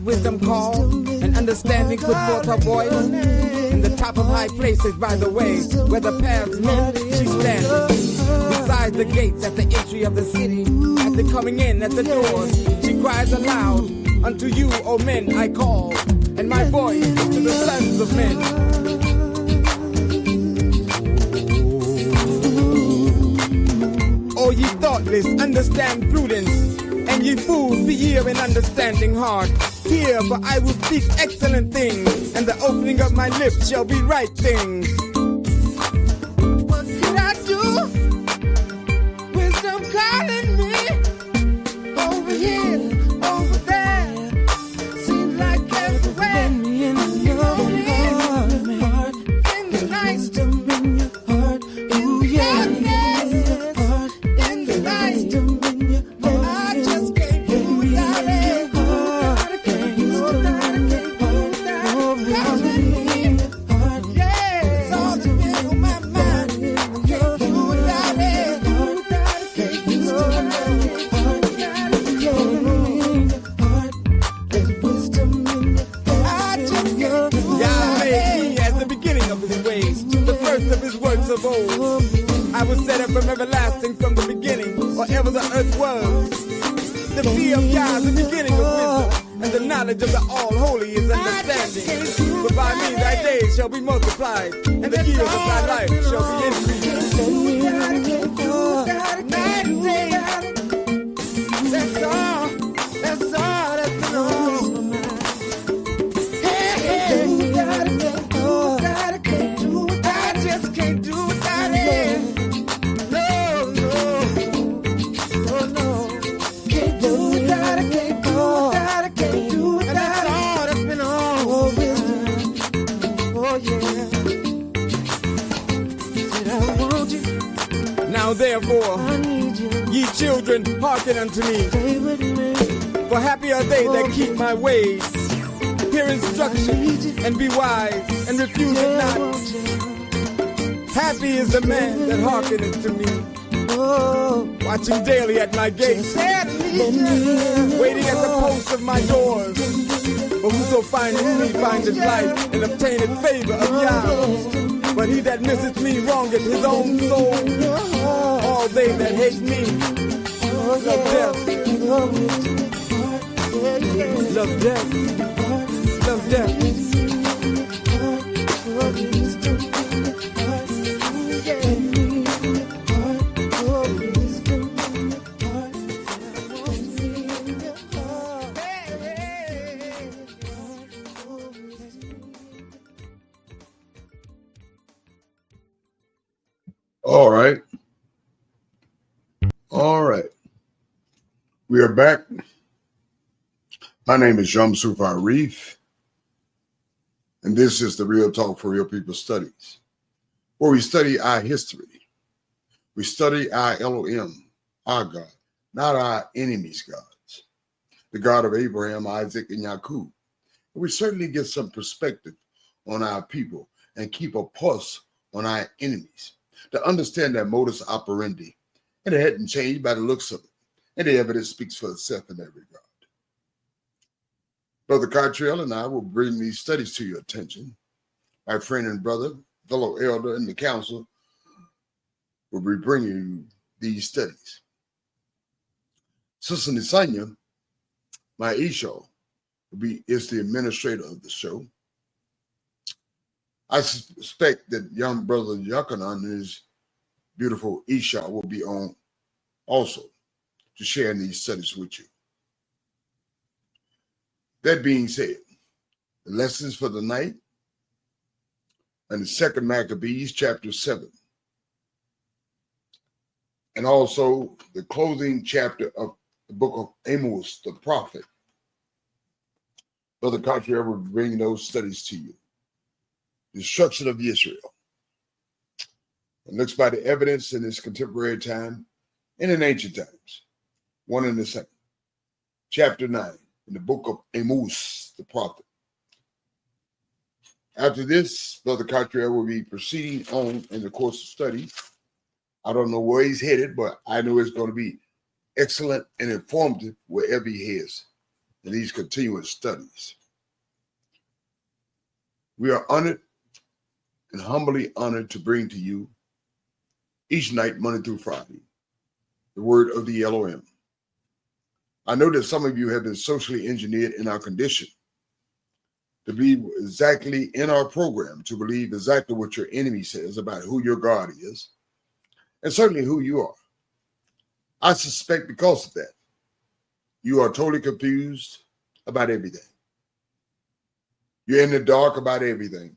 wisdom call, and understanding put forth her voice. In the top of high places, by the way, where the paths meet, she stands. Beside the gates at the entry of the city, at the coming in at the doors, she cries aloud, unto you, O men, I call, and my voice is to the sons of men. O ye thoughtless, understand prudence, and ye fools, be ye of an understanding heart. Hear, for I will speak excellent things, and the opening of my lips shall be right things. What could I do? Wisdom calling me over here, over there. Seems like everywhere. In your heart, in the night, in your heart, ooh yeah. In the night, I just can't do without it. Of his works of old, I was set up from everlasting, from the beginning, or ever the earth was. The fear of Yah is the beginning of wisdom, and the knowledge of the All-Holy is understanding. But by me thy days shall be multiplied, and the years of thy life shall be increased. That's all that's been on my mind. Can't do without it. No. Can't do without it. Can't do without it. Can't do without it. And that's all that's been on wisdom. Oh yeah. Said I want you. Now therefore, I need you. Ye children, hearken unto me. Stay with me. For happy are they that keep my ways. Hear instruction and be wise, and refuse it not. Happy is the man that hearkeneth to me, watching daily at my gates, waiting at the posts of my doors. For whoso findeth me findeth life, and obtaineth favor of Yah. But he that misseth me wrongeth his own soul. All they that hate me love death. Love death. Love death. All right. We are back. My name is Shamsuf Arif, and this is the Real Talk for Real People Studies, where we study our history. We study our Elohim, our God, not our enemies' gods, the God of Abraham, Isaac, and Yaakov. And we certainly get some perspective on our people and keep a pulse on our enemies to understand their modus operandi. And it hadn't changed by the looks of it. And the evidence speaks for itself in that regard. Brother Cartrell and I will bring these studies to your attention. My friend and brother, fellow elder in the council, will be bringing you these studies. Sister Nisanya, my Isha, is the administrator of the show. I suspect that young brother Yakanan and his beautiful Isha will be on also to share these studies with you. That being said, the lessons for the night and the second Maccabees, chapter 7. And also the closing chapter of the book of Amos, the prophet. Brother Cartier will bring those studies to you. The destruction of Israel. It looks by the evidence in this contemporary time and in ancient times. One and the same. Chapter 9 in the book of Amos, the prophet. After this, Brother Cartier will be proceeding on in the course of study. I don't know where he's headed, but I know it's going to be excellent and informative wherever he is. in these continuous studies. We are honored and humbly honored to bring to you each night, Monday through Friday, the word of the Elohim. I know that some of you have been socially engineered in our condition to believe exactly in our program, to believe exactly what your enemy says about who your God is, and certainly who you are. I suspect because of that, you are totally confused about everything. You're in the dark about everything.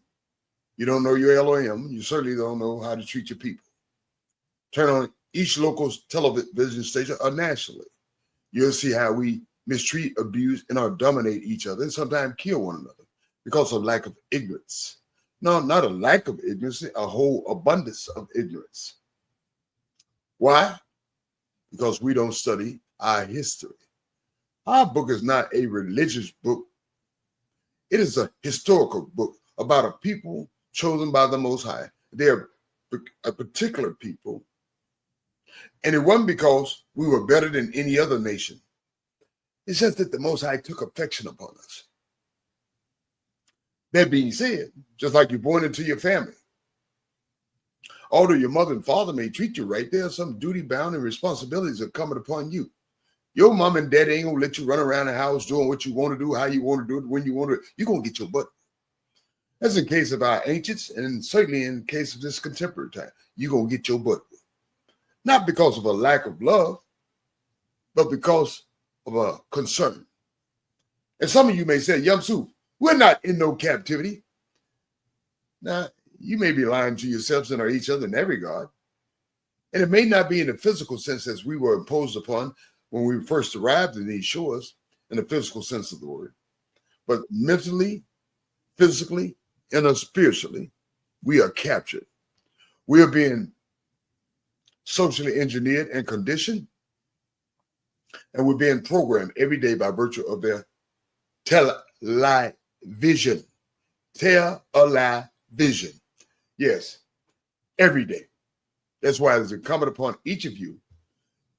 You don't know your Elohim. You certainly don't know how to treat your people. Turn on each local television station or nationally. You'll see how we mistreat, abuse, and dominate each other and sometimes kill one another because of lack of ignorance. No, not a lack of ignorance, a whole abundance of ignorance. Why? Because we don't study our history. Our book is not a religious book. It is a historical book about a people chosen by the Most High. They're a particular people. And it wasn't because we were better than any other nation. It's just that the Most High took affection upon us. That being said, just like you're born into your family, although your mother and father may treat you right, there are some duty bound and responsibilities that are coming upon you. Your mom and dad ain't gonna let you run around the house doing what you want to do, how you want to do it, when you want to. You're gonna get your butt. That's in case of our ancients, and certainly in case of this contemporary time, you're gonna get your butt. Not because of a lack of love, but because of a concern. And some of you may say, Yamsu, we're not in no captivity. Now, you may be lying to yourselves and or each other in that regard. And it may not be in the physical sense as we were imposed upon when we first arrived in these shores, in the physical sense of the word. But mentally, physically, and spiritually, we are captured. We are being socially engineered and conditioned, and we're being programmed every day by virtue of their television. Television. Yes, every day. That's why it's incumbent upon each of you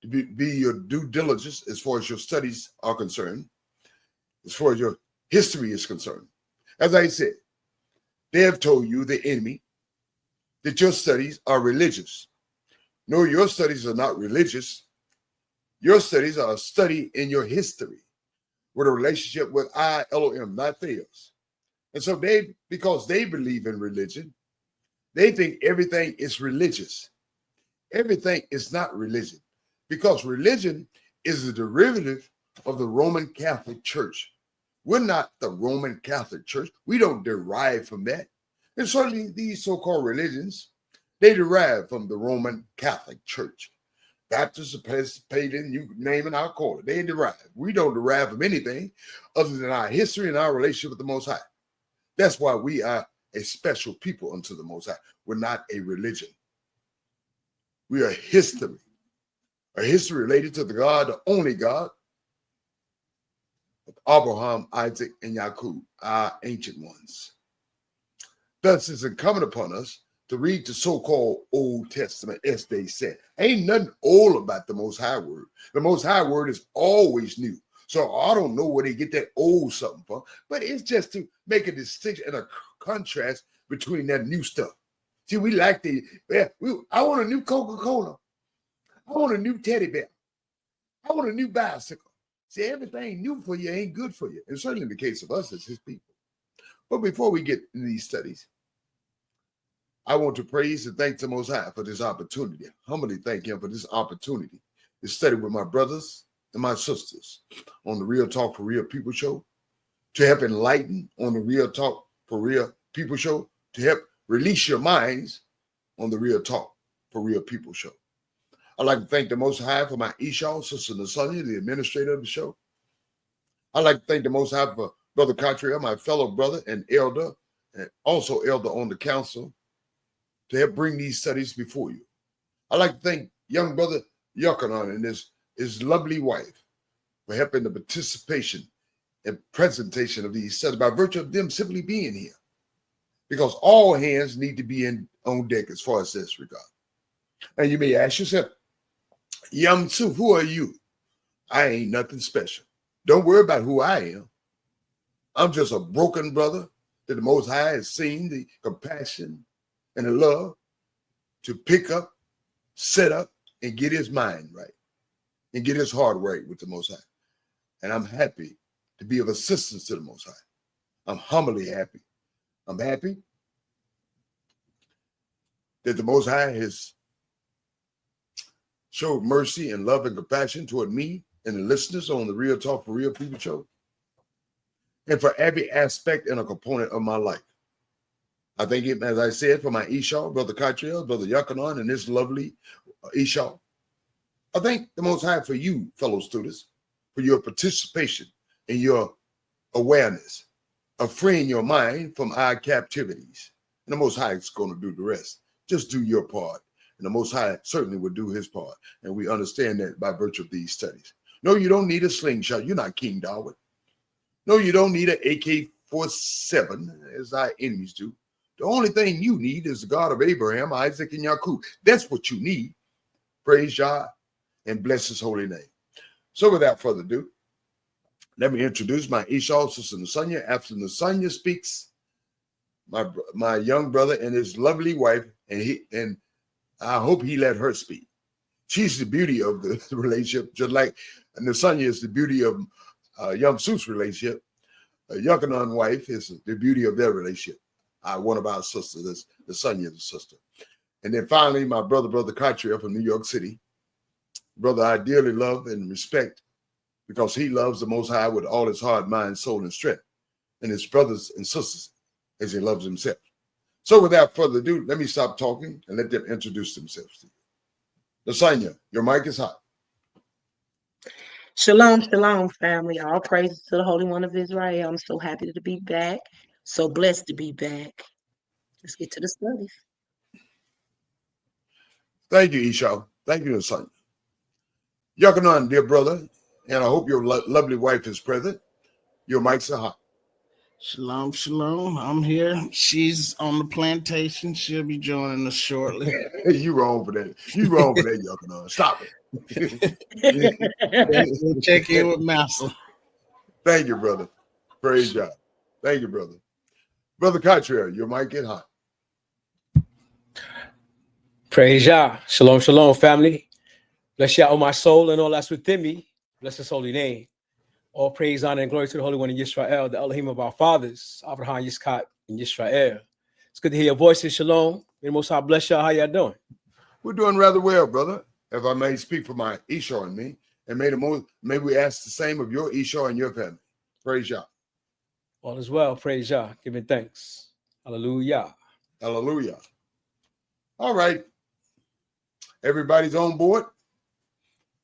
to be your due diligence as far as your studies are concerned, as far as your history is concerned. As I said, they have told you, the enemy, that your studies are religious. No, your studies are not religious. Your studies are a study in your history with a relationship with I, Elohim, not Theos. And so because they believe in religion, they think everything is religious. Everything is not religion, because religion is a derivative of the Roman Catholic Church. We're not the Roman Catholic Church. We don't derive from that. And certainly these so-called religions, they derive from the Roman Catholic Church. Baptists, Presbyterian, you name it, I'll call it. They derive. We don't derive from anything other than our history and our relationship with the Most High. That's why we are a special people unto the Most High. We're not a religion. We are history. A history related to the God, the only God, of Abraham, Isaac, and Jacob, our ancient ones. Thus, it's incumbent upon us to read the so-called Old Testament, as they said. Ain't nothing old about the Most High Word. The Most High Word is always new. So I don't know where they get that old something from, but it's just to make a distinction and a contrast between that new stuff. See, we like I want a new Coca-Cola. I want a new teddy bear. I want a new bicycle. See, everything new for you ain't good for you. And certainly in the case of us as his people. But before we get into these studies, I want to praise and thank the Most High for this opportunity. Humbly thank him for this opportunity to study with my brothers and my sisters on the Real Talk for Real People show, to help enlighten on the Real Talk for Real People show, to help release your minds on the Real Talk for Real People show. I'd like to thank the Most High for my Esau, Sister Nasania, the administrator of the show. I'd like to thank the Most High for Brother Cottrell, my fellow brother and elder, and also elder on the council, to help bring these studies before you. I'd like to thank young brother Yochanan and his lovely wife for helping the participation and presentation of these studies by virtue of them simply being here. Because all hands need to be on deck as far as this regard. And you may ask yourself, Yamsu, who are you? I ain't nothing special. Don't worry about who I am. I'm just a broken brother that the Most High has seen the compassion and the love to pick up, set up, and get his mind right and get his heart right with the Most High. And I'm happy to be of assistance to the Most High. I'm humbly happy. I'm happy that the Most High has showed mercy and love and compassion toward me and the listeners on the Real Talk for Real People show, and for every aspect and a component of my life. I thank him, as I said, for my Esau, Brother Catriel, Brother Yuckanon, and this lovely Esau. I thank the Most High for you, fellow students, for your participation and your awareness of freeing your mind from our captivities. And the Most High is going to do the rest. Just do your part. And the Most High certainly will do his part. And we understand that by virtue of these studies. No, you don't need a slingshot. You're not King Darwin. No, you don't need an AK-47, as our enemies do. The only thing you need is the God of Abraham, Isaac, and Yaakov. That's what you need. Praise Yah and bless his holy name. So without further ado, let me introduce my Esau, Sister Nasanya. After Nasanya speaks, my young brother and his lovely wife, and I hope he let her speak. She's the beauty of the relationship, just like Nasanya is the beauty of Yum Su's relationship. Yuckanon wife is the beauty of their relationship. One of our sisters, Nasanya's sister. And then finally, my brother Catriel from New York City. Brother I dearly love and respect because he loves the Most High with all his heart, mind, soul, and strength, and his brothers and sisters as he loves himself. So without further ado, let me stop talking and let them introduce themselves to you. Nasanya, your mic is hot. Shalom, shalom, family. All praises to the Holy One of Israel. I'm so happy to be back. So blessed to be back. Let's get to the studies. Thank you, Esau. Thank you, Nasanya. Yuckanon, dear brother, and I hope your lovely wife is present. Your mics are hot. Shalom, shalom. I'm here. She's on the plantation. She'll be joining us shortly. You wrong for that. You wrong for that, Yuckanon. Stop it. We'll check in with Massa. Thank you, brother. Praise God. Thank you, brother. Brother Catriel, your mic is hot. Praise Yah. Shalom, shalom, family. Bless Yah, oh my soul, and all that's within me. Bless his holy name. All praise, honor, and glory to the Holy One in Yisrael, the Elohim of our fathers, Abraham, Yitzchak, and Yisrael. It's good to hear your voices. Shalom. May the Most High bless y'all. How y'all doing? We're doing rather well, brother. If I may speak for my Esau and me, and may we ask the same of your Esau and your family. Praise Yah. All is well. Praise Yah. Giving thanks. Hallelujah. Hallelujah. All right. Everybody's on board.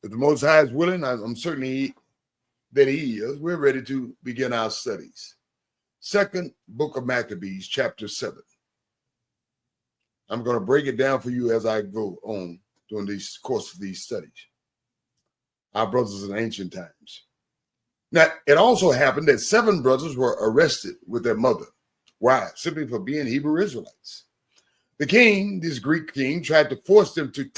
If the Most High is willing, I'm certainly that he is. We're ready to begin our studies. Second book of Maccabees, chapter 7. I'm going to break it down for you as I go on during the course of these studies. Our brothers in ancient times. Now, it also happened that 7 brothers were arrested with their mother. Why? Simply for being Hebrew Israelites. The king, this Greek king, tried to force them to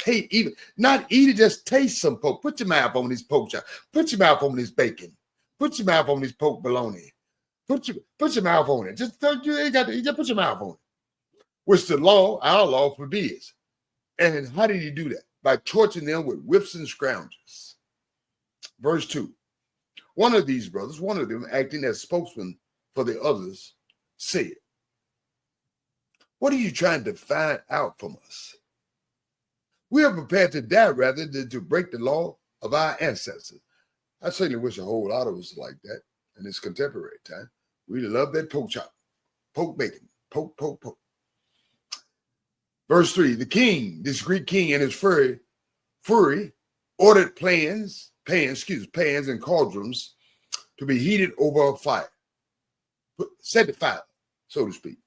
not eat it, just taste some pork. Put your mouth on this pork chop. Put your mouth on this bacon. Put your mouth on this pork bologna. Put your mouth on it. Just put your mouth on it. Which the law, our law, forbids. And how did he do that? By torturing them with whips and scourges. Verse 2. One of these brothers, one of them acting as spokesman for the others, said, "What are you trying to find out from us? We are prepared to die rather than to break the law of our ancestors." I certainly wish a whole lot of us like that in this contemporary time. We love that pork chop, pork bacon, pork. Verse 3, the king, this Greek king and his fury ordered pans and cauldrons to be heated over a fire. Set the fire, so to speak.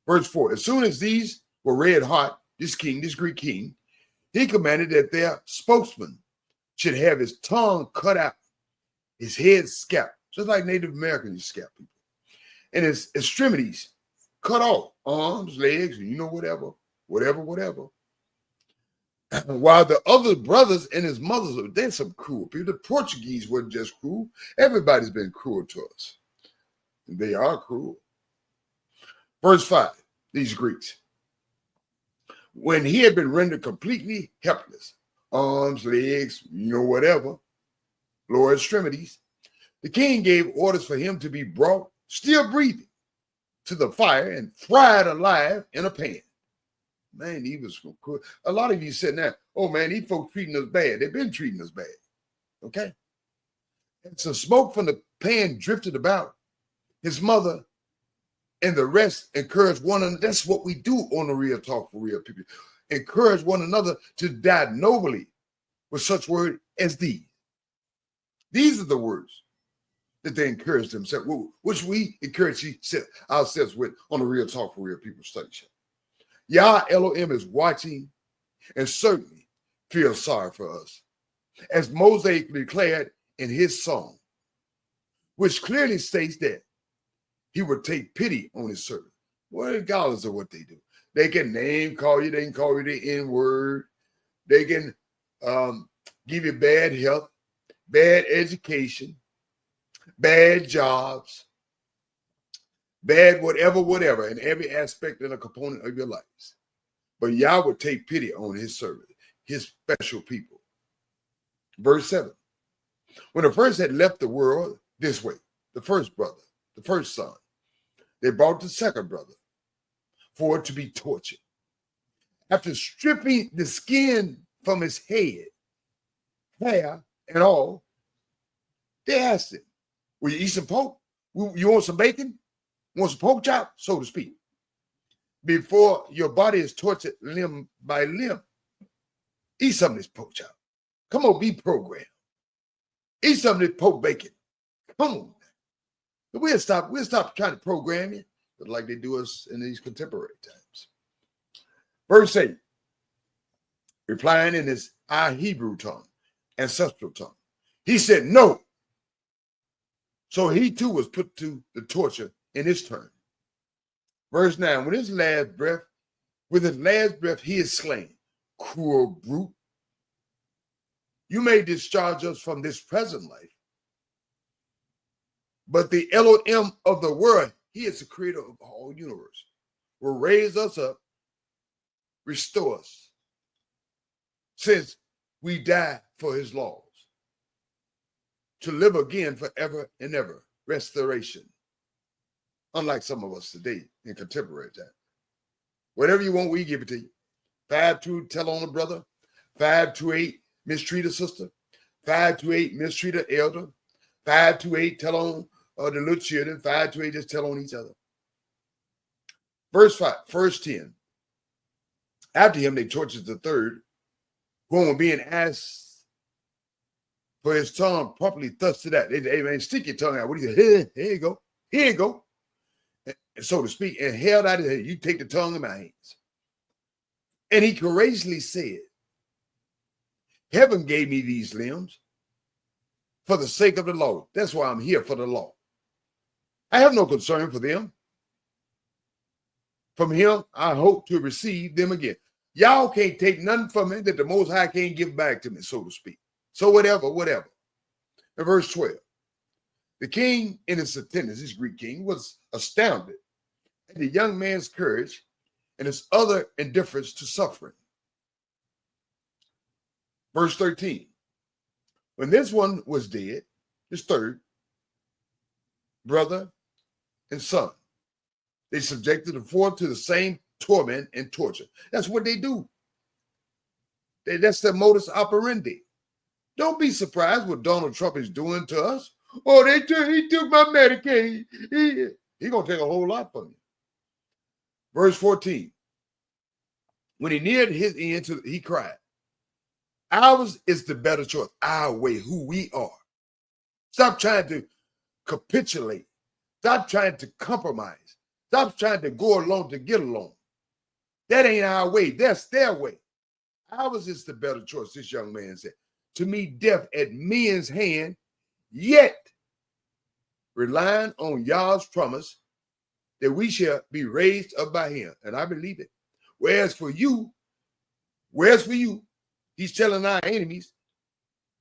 Verse 4, as soon as these were red hot, this Greek king, he commanded that their spokesman should have his tongue cut out, his head scalped, just like Native Americans scalp people, and his extremities cut off, arms, legs, whatever. While the other brothers and his mothers, they're some cruel people. The Portuguese weren't just cruel. Everybody's been cruel to us. And they are cruel. Verse 5, these Greeks. When he had been rendered completely helpless, arms, legs, whatever, lower extremities, the king gave orders for him to be brought, still breathing, to the fire and fried alive in a pan. Man, he was cool. A lot of you sitting there, oh man, these folks treating us bad. They've been treating us bad. Okay? And some smoke from the pan drifted about. His mother and the rest encouraged one another. That's what we do on the Real Talk for Real People. Encourage one another to die nobly with such word as these. These are the words that they encourage themselves, which we encourage ourselves with on the Real Talk for Real People study show. Yah Elohim is watching and certainly feels sorry for us, as Mosaic declared in his song, which clearly states that he would take pity on his servant. Well, regardless of what they do, they can name call you, they can call you the N-word, they can give you bad health, bad education, bad jobs, bad whatever, in every aspect and a component of your lives. But Yah would take pity on his servant, his special people. Verse 7. When the first had left the world this way, the first brother, the first son, they brought the second brother for it to be tortured. After stripping the skin from his head, hair, and all, they asked him, will you eat some pork? You want some bacon? Want some pork chop, so to speak, before your body is tortured limb by limb? Eat some of this pork chop. Come on, be programmed. Eat some of this pork bacon. Come on. We'll stop trying to program you like they do us in these contemporary times. Verse 8, replying in his Hebrew tongue, ancestral tongue, he said no. So he too was put to the torture in his turn. Verse 9, with his last breath, he is slain. Cruel brute. You may discharge us from this present life, but the Elohim of the world, he is the creator of the whole universe, will raise us up, restore us, since we die for his laws, to live again forever and ever. Restoration. Unlike some of us today in contemporary time. Whatever you want, we give it to you. 5-2, tell on a brother. 5-2-8, mistreat a sister. 5-2-8, mistreat an elder. 5-2-8, tell on the little children. 5-2-8, just tell on each other. Verse 5, verse 10. After him, they tortured the third, whom were being asked for his tongue properly thrusted out. Hey, man, stick your tongue out. What do you say? Here you go. Here you go. So to speak, and held out his head. You take the tongue in my hands. And he courageously said, heaven gave me these limbs for the sake of the law. That's why I'm here, for the law. I have no concern for them. From him, I hope to receive them again. Y'all can't take nothing from me that the Most High can't give back to me, so to speak. So whatever. In verse 12, the king and his attendants, this Greek king, was astounded at the young man's courage and his utter indifference to suffering. Verse 13, when this one was dead, his third brother and son, they subjected the fourth to the same torment and torture. That's what they do. That's their modus operandi. Don't be surprised what Donald Trump is doing to us. Oh, he took my Medicaid. He gonna take a whole lot from you. Verse 14. When he neared his end, he cried, ours is the better choice. Our way, who we are. Stop trying to capitulate. Stop trying to compromise. Stop trying to go along to get along. That ain't our way. That's their way. Ours is the better choice, this young man said. To meet death at men's hand, yet relying on Yah's promise that we shall be raised up by him. And I believe it. Whereas for you, He's telling our enemies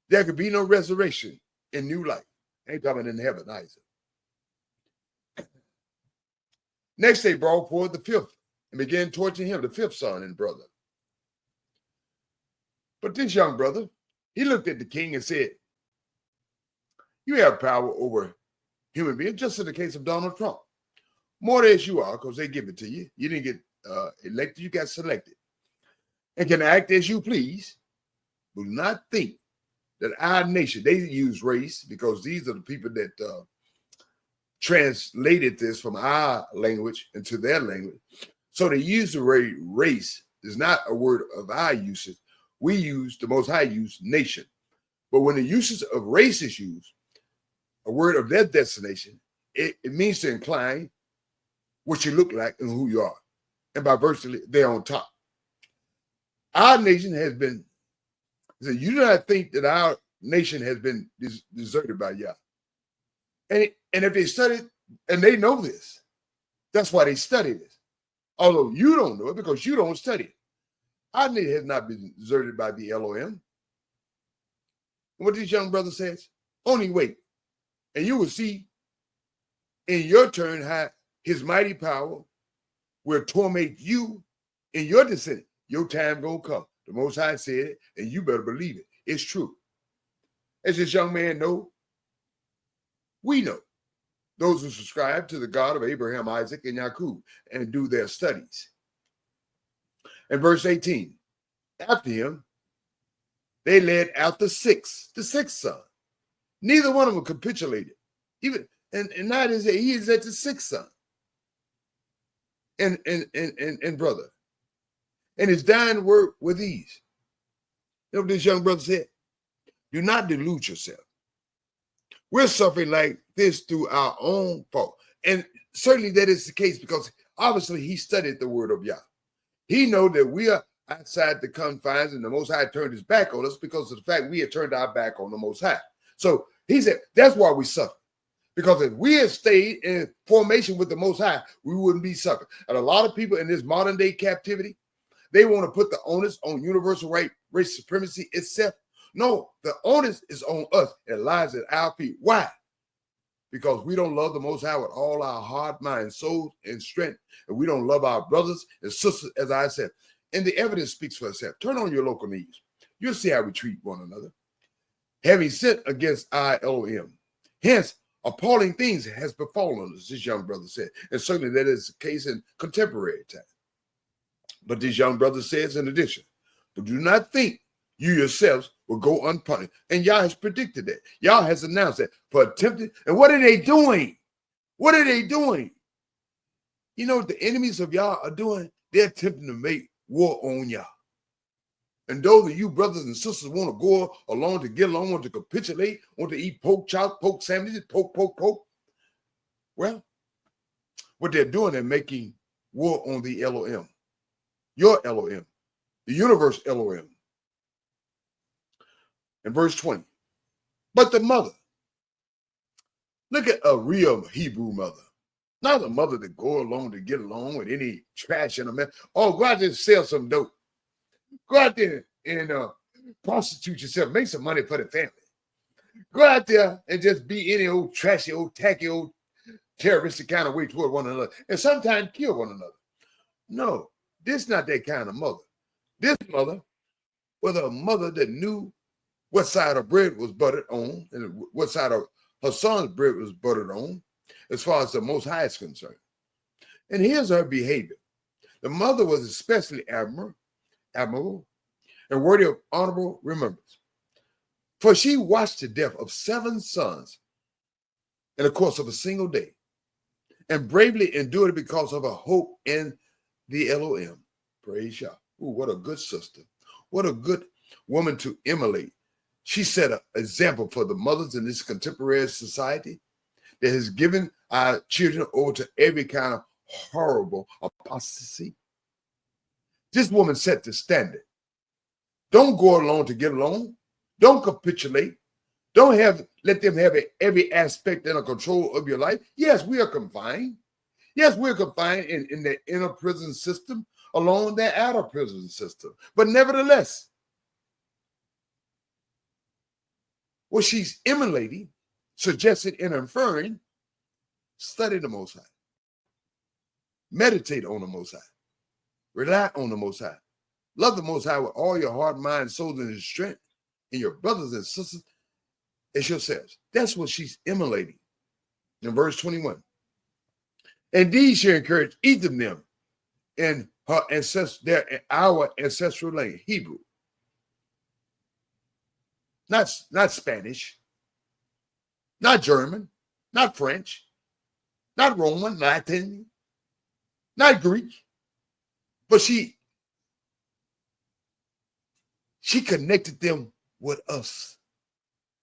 there could be no resurrection in new life. Ain't talking in heaven either. Next, they brought forth the fifth and began torturing him, the fifth son and brother. But this young brother, he looked at the king and said, you have power over human beings, just in the case of Donald Trump. More as you are, because they give it to you. You didn't get elected, you got selected. And can act as you please, but do not think that our nation, they use race because these are the people that translated this from our language into their language. So they use the word race is not a word of our usage. We use, the Most High use, nation. But when the usage of race is used, a word of their destination, it means to incline what you look like and who you are. And by virtue, they're on top. Our nation has been, you do not think that our nation has been deserted by Yah. And if they study, and they know this, that's why they study this. Although you don't know it because you don't study it. Our nation has not been deserted by the Elohim. And what this young brother says, only wait. And you will see in your turn how his mighty power will torment you in your descendant. Your time gonna come. The Most High said it, and you better believe it. It's true. As this young man know, we know. Those who subscribe to the God of Abraham, Isaac, and Jacob and do their studies. And verse 18, after him, they led out the sixth son. Neither one of them capitulated. Even and now he is at the sixth son. And brother. And his dying word with these. You know what this young brother said? Do not delude yourself. We're suffering like this through our own fault. And certainly that is the case because obviously he studied the word of Yah. He know that we are outside the confines and the Most High turned his back on us because of the fact we had turned our back on the Most High. So he said, that's why we suffer. Because if we had stayed in formation with the Most High, we wouldn't be suffering. And a lot of people in this modern day captivity, they want to put the onus on universal race supremacy itself. No, the onus is on us. It lies at our feet. Why? Because we don't love the Most High with all our heart, mind, soul, and strength. And we don't love our brothers and sisters, as I said. And the evidence speaks for itself. Turn on your local news. You'll see how we treat one another. Having sinned against our Elohim. Hence, appalling things has befallen us, this young brother said. And certainly that is the case in contemporary time. But this young brother says in addition, but do not think you yourselves will go unpunished. And Yah has predicted that. Yah has announced that for attempting. And what are they doing? What are they doing? You know what the enemies of Yah are doing? They're attempting to make war on Yah. And those of you brothers and sisters want to go along to get along, want to capitulate, want to eat pork chop, pork sandwiches, poke. Well, what they're doing, they're making war on the Elohim. Your Elohim. The universe Elohim. In verse 20. But the mother. Look at a real Hebrew mother. Not a mother that go along to get along with any trash in a mess. Oh, go out there and sell some dope. Go out there and prostitute yourself. Make some money for the family. Go out there and just be any old trashy, old tacky, old terroristic kind of way toward one another. And sometimes kill one another. No, this is not that kind of mother. This mother was a mother that knew what side of bread was buttered on and what side of her son's bread was buttered on as far as the Most High is concerned. And here's her behavior. The mother was especially admirable and worthy of honorable remembrance. For she watched the death of 7 sons in the course of a single day and bravely endured it because of her hope in the Elohim. Praise Yah. Ooh, what a good sister. What a good woman to emulate. She set an example for the mothers in this contemporary society that has given our children over to every kind of horrible apostasy. This woman set the standard. Don't go along to get along. Don't capitulate. Don't let them have every aspect and control of your life. Yes, we are confined. Yes, we're confined in the inner prison system along the outer prison system. But nevertheless, what she's emulating, suggested, and inferring, study the Most High. Meditate on the Most High. Rely on the Most High. Love the Most High with all your heart, mind, soul, and strength, and your brothers and sisters as yourselves. That's what she's emulating. In verse 21. Indeed, she encouraged each of them in her our ancestral language, Hebrew. Not Spanish, not German, not French, not Roman, Latin, not Greek, but she connected them with us.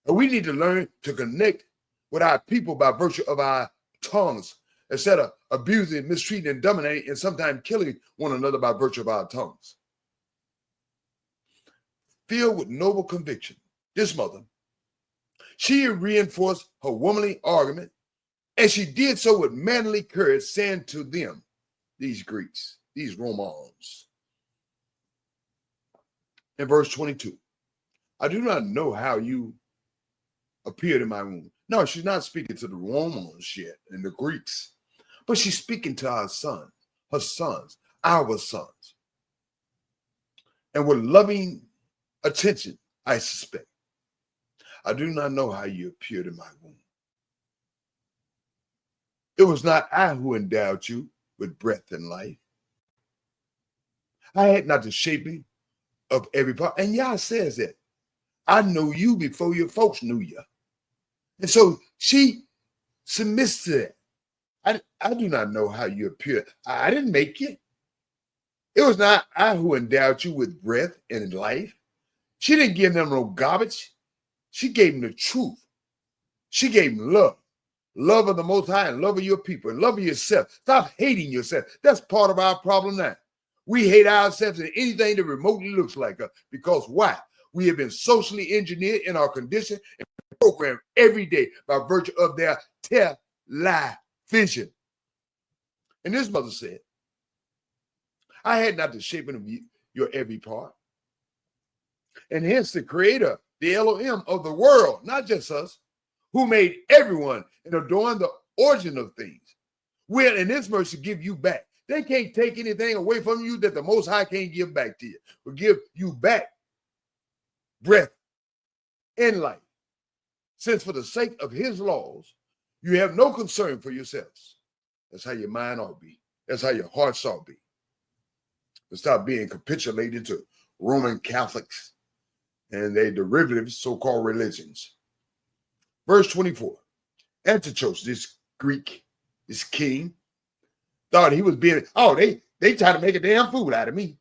And we need to learn to connect with our people by virtue of our tongues, instead of abusing, mistreating, and dominating, and sometimes killing one another by virtue of our tongues. Filled with noble conviction, this mother, she reinforced her womanly argument, and she did so with manly courage, saying to them, these Greeks, these Romans. In verse 22, I do not know how you appeared in my womb. No, she's not speaking to the Romans yet and the Greeks, but she's speaking to our sons, her sons, our sons. And with loving attention, I suspect. I do not know how you appeared in my womb. It was not I who endowed you with breath and life. I had not the shaping of every part. And Yah says that. I know you before your folks knew you. And so she submits to that. I do not know how you appear. I didn't make you. It was not I who endowed you with breath and life. She didn't give them no garbage. She gave them the truth. She gave them love. Love of the Most High and love of your people and love of yourself. Stop hating yourself. That's part of our problem now. We hate ourselves and anything that remotely looks like us. Because why? We have been socially engineered in our condition and programmed every day by virtue of their television. And this mother said, I had not the shaping of your every part. And hence the creator, the Elohim of the world, not just us, who made everyone and adorned the origin of things, will in his mercy give you back. They can't take anything away from you that the Most High can't give back to you. Will give you back breath and life. Since for the sake of his laws, you have no concern for yourselves. That's how your mind ought to be. That's how your hearts ought to be. And stop being capitulated to Roman Catholics and their derivatives, so-called religions. Verse 24, Antiochus, this Greek, this king, thought he was being, they tried to make a damn fool out of me.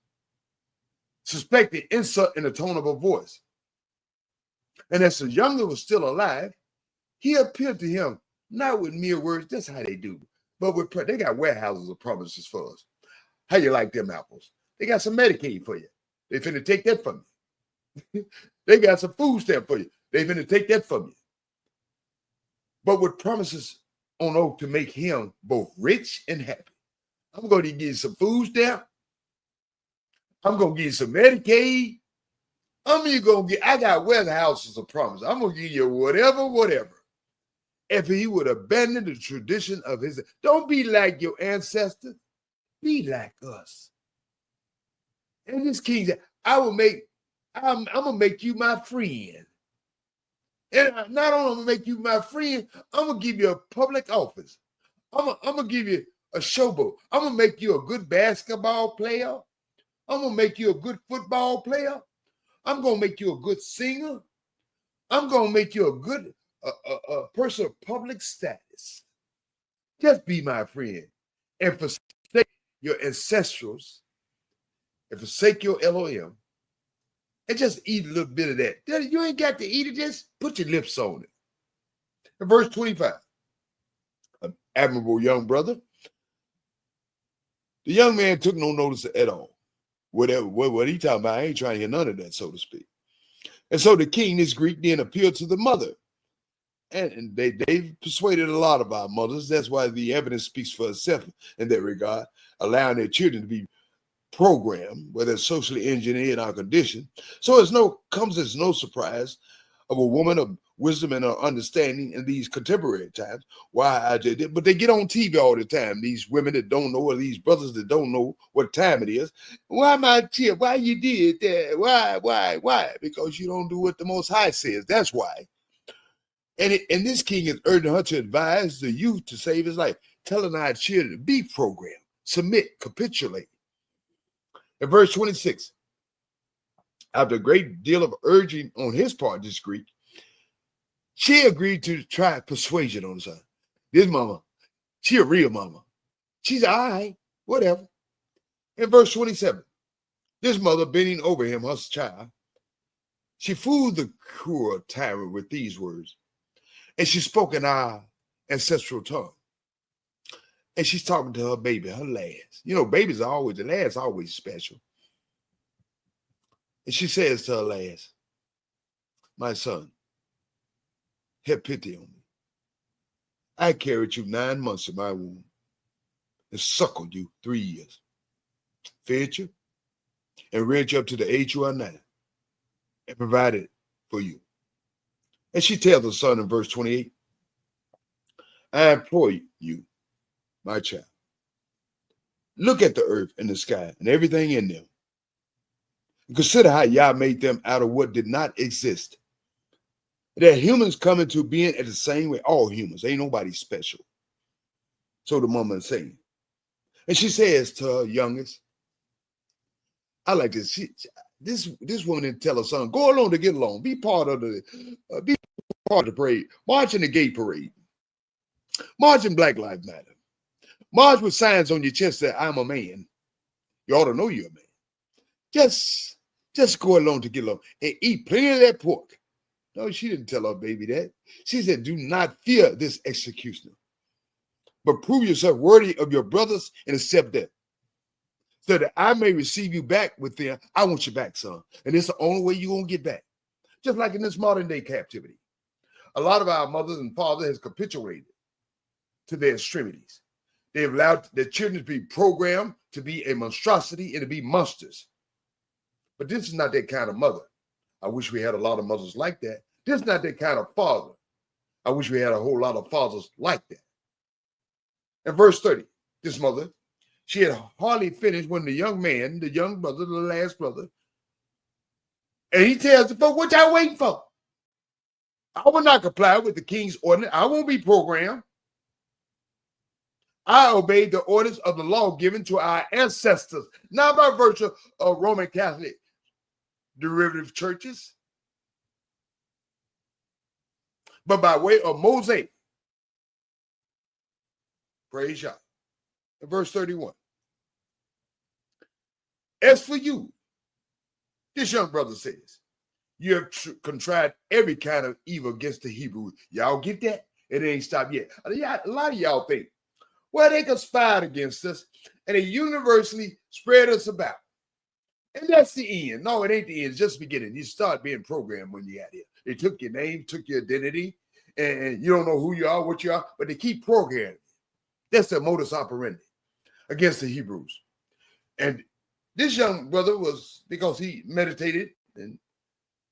Suspected insult in the tone of a voice. And as the younger was still alive, he appealed to him, not with mere words, that's how they do, but with they got warehouses of promises for us. How you like them apples? They got some Medicaid for you. They finna take that from you. They got some food stamp for you. They finna take that from you. But with promises on oath to make him both rich and happy. I'm going to give you some food stamp. I'm going to give you some Medicaid. I got warehouses of promise. I'm going to give you whatever. If he would abandon the tradition of his, don't be like your ancestors. Be like us. And this king said, I'm going to make you my friend. And not only am I make you my friend, I'm going to give you a public office. I'm going to give you a showboat. I'm going to make you a good basketball player. I'm going to make you a good football player. I'm going to make you a good singer. I'm going to make you a good person of public status. Just be my friend. And forsake your ancestrals. And forsake your Elohim. And just eat a little bit of that. You ain't got to eat it. Just put your lips on it. In verse 25, an admirable young brother. The young man took no notice at all. What he talking about? I ain't trying to hear none of that, so to speak. And so the king, this Greek, then appealed to the mother. And they persuaded a lot of our mothers. That's why the evidence speaks for itself in that regard, allowing their children to be program, where they're socially engineered our condition. So comes as no surprise of a woman of wisdom and understanding in these contemporary times. Why I did it, but they get on TV all the time. These women that don't know, or these brothers that don't know what time it is. Why my dear? Why you did that? Why? Because you don't do what the Most High says. That's why. And this king is urging her to advise the youth to save his life, telling our children to be programmed, submit, capitulate. In verse 26, after a great deal of urging on his part, this Greek, she agreed to try persuasion on the son. This mama, she a real mama. She's all right, whatever. In verse 27, this mother bending over him, her child, she fooled the cruel tyrant with these words. And she spoke in our ancestral tongue. And she's talking to her baby, her lads. You know, babies are always, the lads are always special. And she says to her lads, my son, have pity on me. I carried you 9 months in my womb and suckled you 3 years, fed you, and reared you up to the age you are now, and provided for you. And she tells her son in verse 28, I implore you, my child, look at the earth and the sky and everything in them. And consider how Yah made them out of what did not exist. That humans come into being at the same way. All humans, ain't nobody special. So the mama is saying. And she says to her youngest, I like this. This woman didn't tell her son, go along to get along. Be part of the parade. March in the gay parade. March in Black Lives Matter. March with signs on your chest that I'm a man. You ought to know you're a man. Just go along to get along and eat plenty of that pork. No, she didn't tell her baby that. She said, do not fear this executioner, but prove yourself worthy of your brothers and accept them, so that I may receive you back with them. I want you back, son. And it's the only way you're going to get back. Just like in this modern day captivity. A lot of our mothers and fathers has capitulated to their extremities. They've allowed their children to be programmed to be a monstrosity and to be monsters. But this is not that kind of mother. I wish we had a lot of mothers like that. This is not that kind of father. I wish we had a whole lot of fathers like that. In verse 30, this mother, she had hardly finished when the young man, the young brother, the last brother, and he tells the folk, what y'all waiting for? I will not comply with the king's ordinance. I won't be programmed. I obeyed the orders of the law given to our ancestors, not by virtue of Roman Catholic derivative churches, but by way of Mosaic. Praise Yah. In verse 31. As for you, this young brother says, you have contrived every kind of evil against the Hebrews. Y'all get that? It ain't stopped yet. A lot of y'all think, well, they conspired against us and they universally spread us about. And that's the end. No, it ain't the end. It's just the beginning. You start being programmed when you got here. They took your name, took your identity, and you don't know who you are, what you are, but they keep programming. That's their modus operandi against the Hebrews. And this young brother was, because he meditated and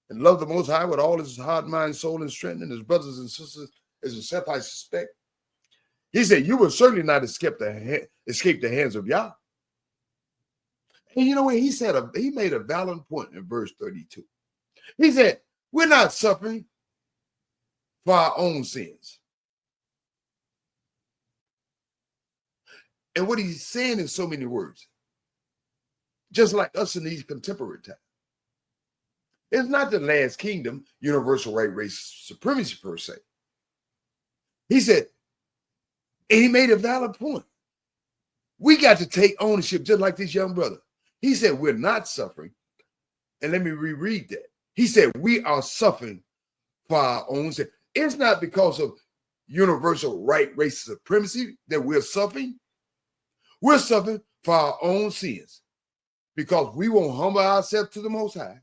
loved the Most High with all his heart, mind, soul, and strength, and his brothers and sisters, as himself, I suspect. He said, you will certainly not escape the hands of Yah. And you know what? He made a valid point in verse 32. He said, we're not suffering for our own sins. And what he's saying in so many words, just like us in these contemporary times, it's not the last kingdom, universal right, race supremacy per se. He said, and he made a valid point. We got to take ownership just like this young brother. He said, we're not suffering. And let me reread that. He said, we are suffering for our own sin. It's not because of universal right, race supremacy that we're suffering. We're suffering for our own sins because we won't humble ourselves to the Most High.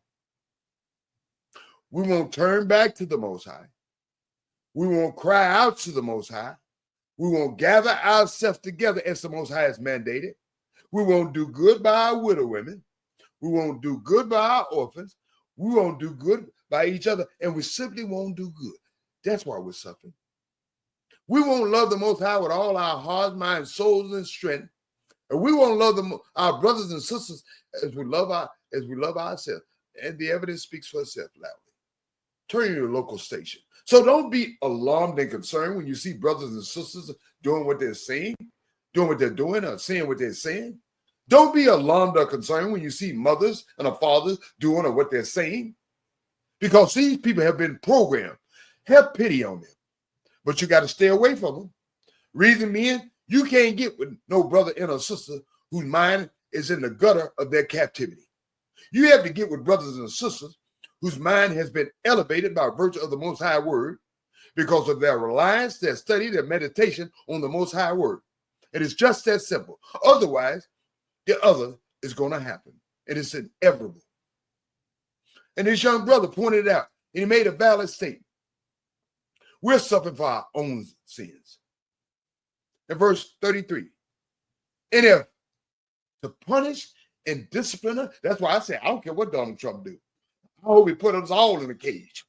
We won't turn back to the Most High. We won't cry out to the Most High. We won't gather ourselves together as the Most High has mandated. We won't do good by our widow women. We won't do good by our orphans. We won't do good by each other. And we simply won't do good. That's why we're suffering. We won't love the Most High with all our hearts, minds, souls, and strength. And we won't love our brothers and sisters as we love ourselves. And the evidence speaks for itself loudly. Turn your local station. So don't be alarmed and concerned when you see brothers and sisters doing what they're saying, doing what they're doing, or saying what they're saying. Don't be alarmed or concerned when you see mothers and fathers doing or what they're saying, because these people have been programmed. Have pity on them, but you got to stay away from them. Reason being, you can't get with no brother and a sister whose mind is in the gutter of their captivity. You have to get with brothers and sisters whose mind has been elevated by virtue of the Most High Word because of their reliance, their study, their meditation on the Most High Word. It is just that simple. Otherwise, the other is going to happen. It is inevitable. And this young brother pointed out, and he made a valid statement. We're suffering for our own sins. In verse 33, and if to punish and discipline us, that's why I say I don't care what Donald Trump do. I hope he put us all in a cage.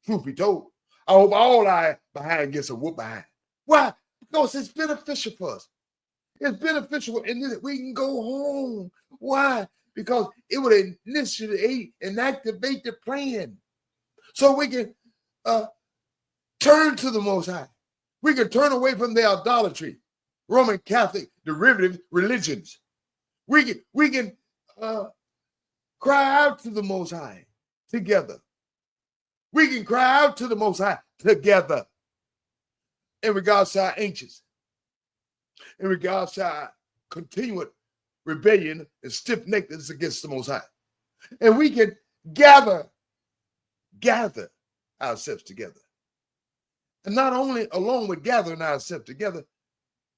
Truth be told, I hope all our behind gets a whoop behind. Why? Because it's beneficial for us. It's beneficial, and we can go home. Why? Because it would initiate and activate the plan, so we can turn to the Most High. We can turn away from the idolatry, Roman Catholic derivative religions. We can cry out to the Most High together. We can cry out to the Most High together in regards to our anxious, in regards to our continued rebellion and stiff-neckedness against the Most High. And we can gather ourselves together. And not only along with gathering ourselves together,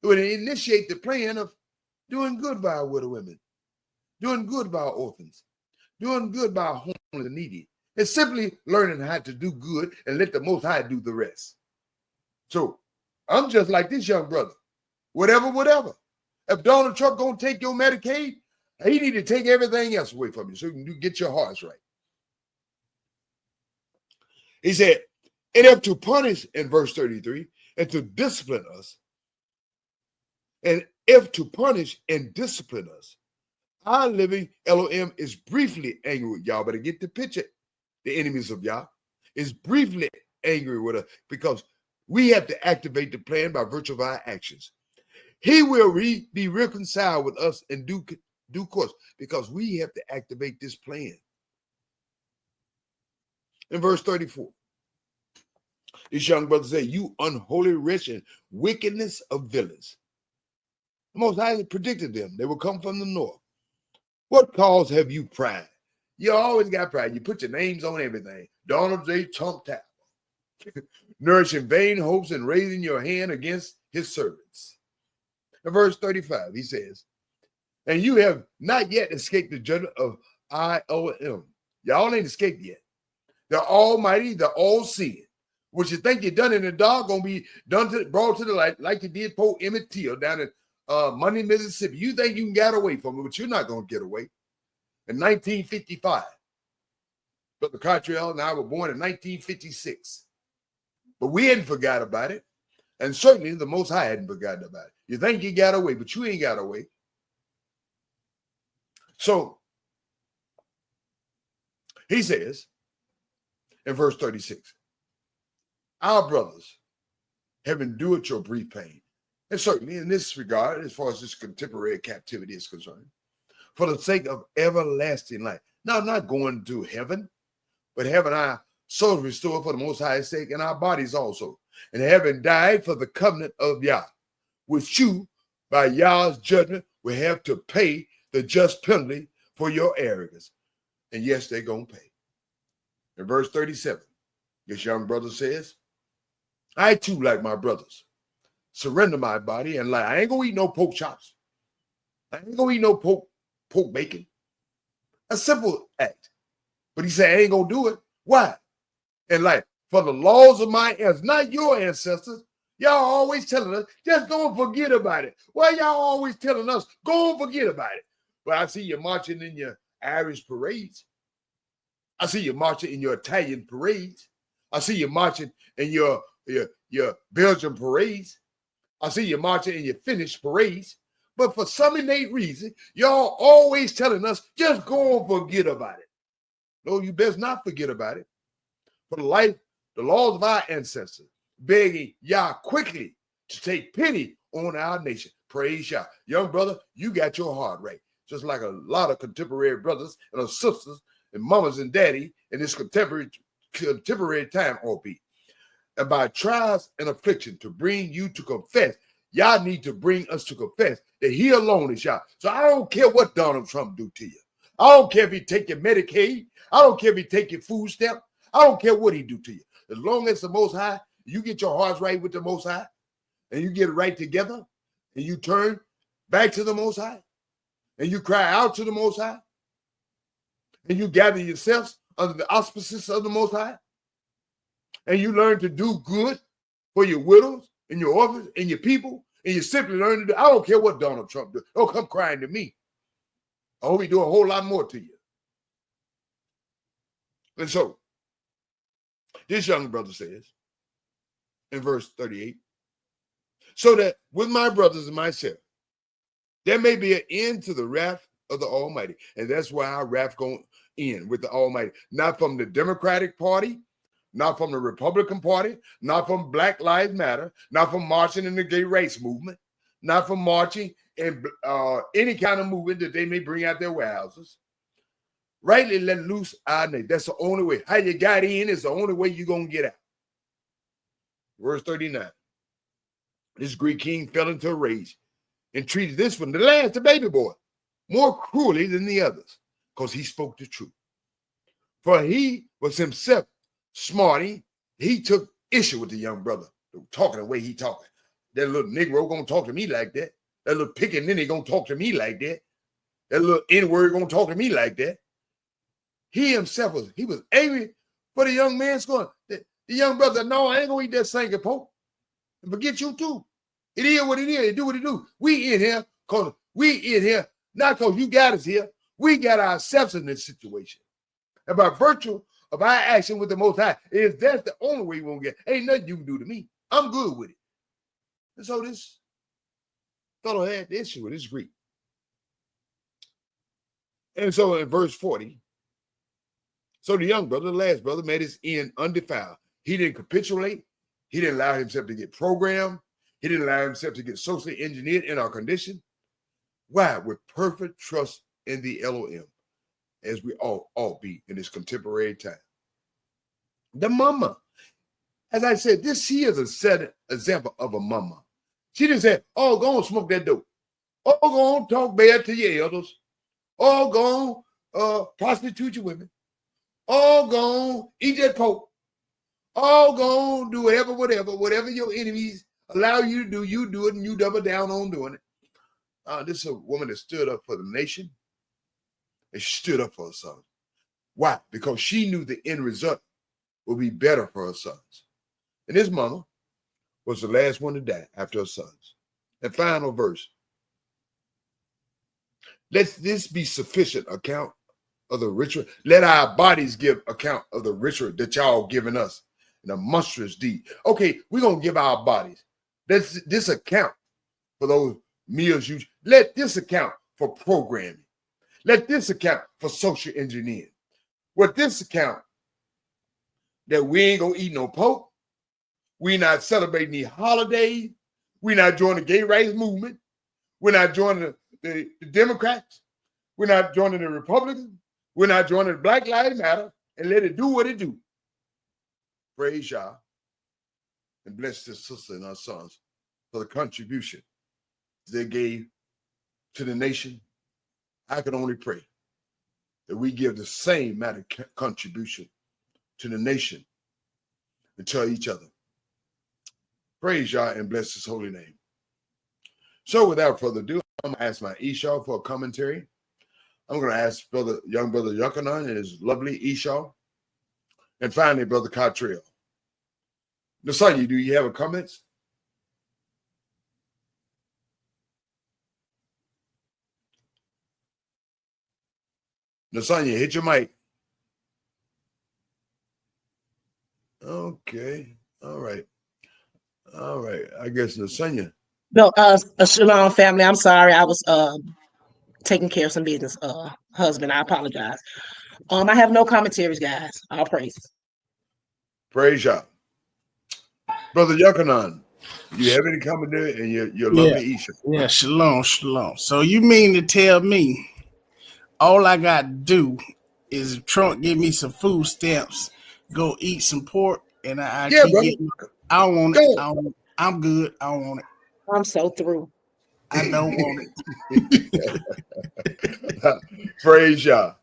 it would initiate the plan of doing good by our widow women, doing good by our orphans, doing good by our homeless and needy. It's simply learning how to do good and let the Most High do the rest. So I'm just like this young brother. Whatever. If Donald Trump gonna take your Medicaid, he need to take everything else away from you so you can get your hearts right. He said, and if to punish, in verse 33, and to discipline us, and if to punish and discipline us, our living Elohim is briefly angry with y'all. Better get the picture. The enemies of Yah is briefly angry with us because we have to activate the plan by virtue of our actions. He will be reconciled with us in due course because we have to activate this plan. In verse 34, this young brother said, you unholy wretch and wickedness of villains. The Most High predicted them. They will come from the north. What cause have you pride? You always got pride. You put your names on everything. Donald J. Trump Tower. Nourishing vain hopes and raising your hand against his servants. In verse 35, he says, and you have not yet escaped the judgment of IOM. Y'all ain't escaped yet. The Almighty, the All-Seeing. What you think you done in the dark gonna be brought to the light, like you did Pope Emmett Till down in Money, Mississippi. You think you can get away from it, but you're not gonna get away. In 1955, Brother Cottrell and I were born in 1956, but we hadn't forgot about it, and certainly the Most High hadn't forgotten about it. You think you got away, but you ain't got away. So he says in verse 36, our brothers have endured your brief pain. And certainly in this regard, as far as this contemporary captivity is concerned, for the sake of everlasting life. Now, not going to heaven, but having our souls restored for the Most High's sake and our bodies also. And having died for the covenant of Yah, which you, by Yah's judgment, will have to pay the just penalty for your arrogance. And yes, they're going to pay. In verse 37, this young brother says, I too, like my brothers, surrender my body and life. I ain't going to eat no pork chops. I ain't going to eat no pork bacon. A simple act. But he said, I ain't going to do it. Why? And like, for the laws of my ancestors, not your ancestors. Y'all always telling us, just go and forget about it. Why y'all always telling us, go and forget about it? But I see you marching in your Irish parades. I see you marching in your Italian parades. I see you marching in your Belgian parades. I see you marching in your Finnish parades. But for some innate reason, y'all always telling us, just go and forget about it. No, you best not forget about it. For the laws of our ancestors, begging Yah quickly to take pity on our nation. Praise Yah. Young brother, you got your heart right. Just like a lot of contemporary brothers and sisters and mamas and daddy in this contemporary time, albeit. And by trials and affliction to bring you to confess, y'all need to bring us to confess that he alone is Yah. So I don't care what Donald Trump do to you. I don't care if he take your Medicaid. I don't care if he take your food stamp. I don't care what he do to you. As long as the Most High, you get your hearts right with the Most High, and you get it right together, and you turn back to the Most High, and you cry out to the Most High, and you gather yourselves under the auspices of the Most High, and you learn to do good for your widows and your orphans and your people, and you simply learn to do. I don't care what Donald Trump do. Don't come crying to me. I hope he do a whole lot more to you. And so, this young brother says in verse 38, so that with my brothers and myself, there may be an end to the wrath of the Almighty. And that's why our wrath going to end with the Almighty. Not from the Democratic Party, not from the Republican Party, not from Black Lives Matter, not from marching in the gay race movement, not from marching in any kind of movement that they may bring out their warehouses. Rightly let loose our name. That's the only way. How you got in is the only way you're going to get out. Verse 39. This Greek king fell into a rage and treated this one, the last, the baby boy, more cruelly than the others, because he spoke the truth. For he was himself smarty. He took issue with the young brother, talking the way he talking. That little Negro going to talk to me like that. That little pickaninny going to talk to me like that. That little N-word going to talk to me like that. He himself was angry for the young man's going. The young brother, no, I ain't going to eat that sinking pork. And forget you too. It is what it is. It do what it do. We in here not because you got us here. We got ourselves in this situation. And by virtue of our action with the Most High, that's the only way we're going to get. Ain't nothing you can do to me. I'm good with it. And so this fellow had the issue with this Greek. And so in verse 40, so the young brother, the last brother, made his end undefiled. He didn't capitulate. He didn't allow himself to get programmed. He didn't allow himself to get socially engineered in our condition. Why? With perfect trust in the Elohim, as we all be in this contemporary time. The mama, as I said, this here is a set example of a mama. She didn't say, oh, go on, smoke that dope. Oh, go on, talk bad to your elders. Oh, go on, prostitute your women. Oh, go on, eat that pork. Oh, go on, do whatever your enemies allow you to do, you do it, and you double down on doing it. This is a woman that stood up for the nation, and she stood up for her sons. Why? Because she knew the end result would be better for her sons. And this mama was the last one to die after her sons. And final verse. Let this be sufficient account of the ritual. Let our bodies give account of the ritual that y'all giving us in a monstrous deed. Okay, we're going to give our bodies. This account for those meals you. Let this account for programming. Let this account for social engineering. What this account that we ain't going to eat no pork. We not celebrating the holidays. We not joining the gay rights movement. We're not joining the Democrats. We're not joining the Republicans. We're not joining the Black Lives Matter, and let it do what it do. Praise Yah and bless this sister and our sons for the contribution they gave to the nation. I can only pray that we give the same amount of contribution to the nation and to each other. Praise Yah and bless his holy name. So without further ado, I'm going to ask my Esau for a commentary. I'm going to ask young brother Yochanan and his lovely Esau. And finally, brother Cottrell. Nasanya, do you have a comments? Nasanya, hit your mic. Okay. All right. All right. I guess Nasanya. No, Shalom family. I'm sorry. I was taking care of some business. Husband, I apologize. I have no commentaries, guys. All praises. Praise Yah. Brother Yakanan, you have any commentary and your Yeah. lovely Isha? Yeah, shalom, shalom. So you mean to tell me all I got to do is if Trump give me some food stamps, go eat some pork, and I Yeah, keep brother. getting, I don't want it. Go. I don't want it. I'm good. I don't want it. I'm so through. I don't want it. Praise Yah.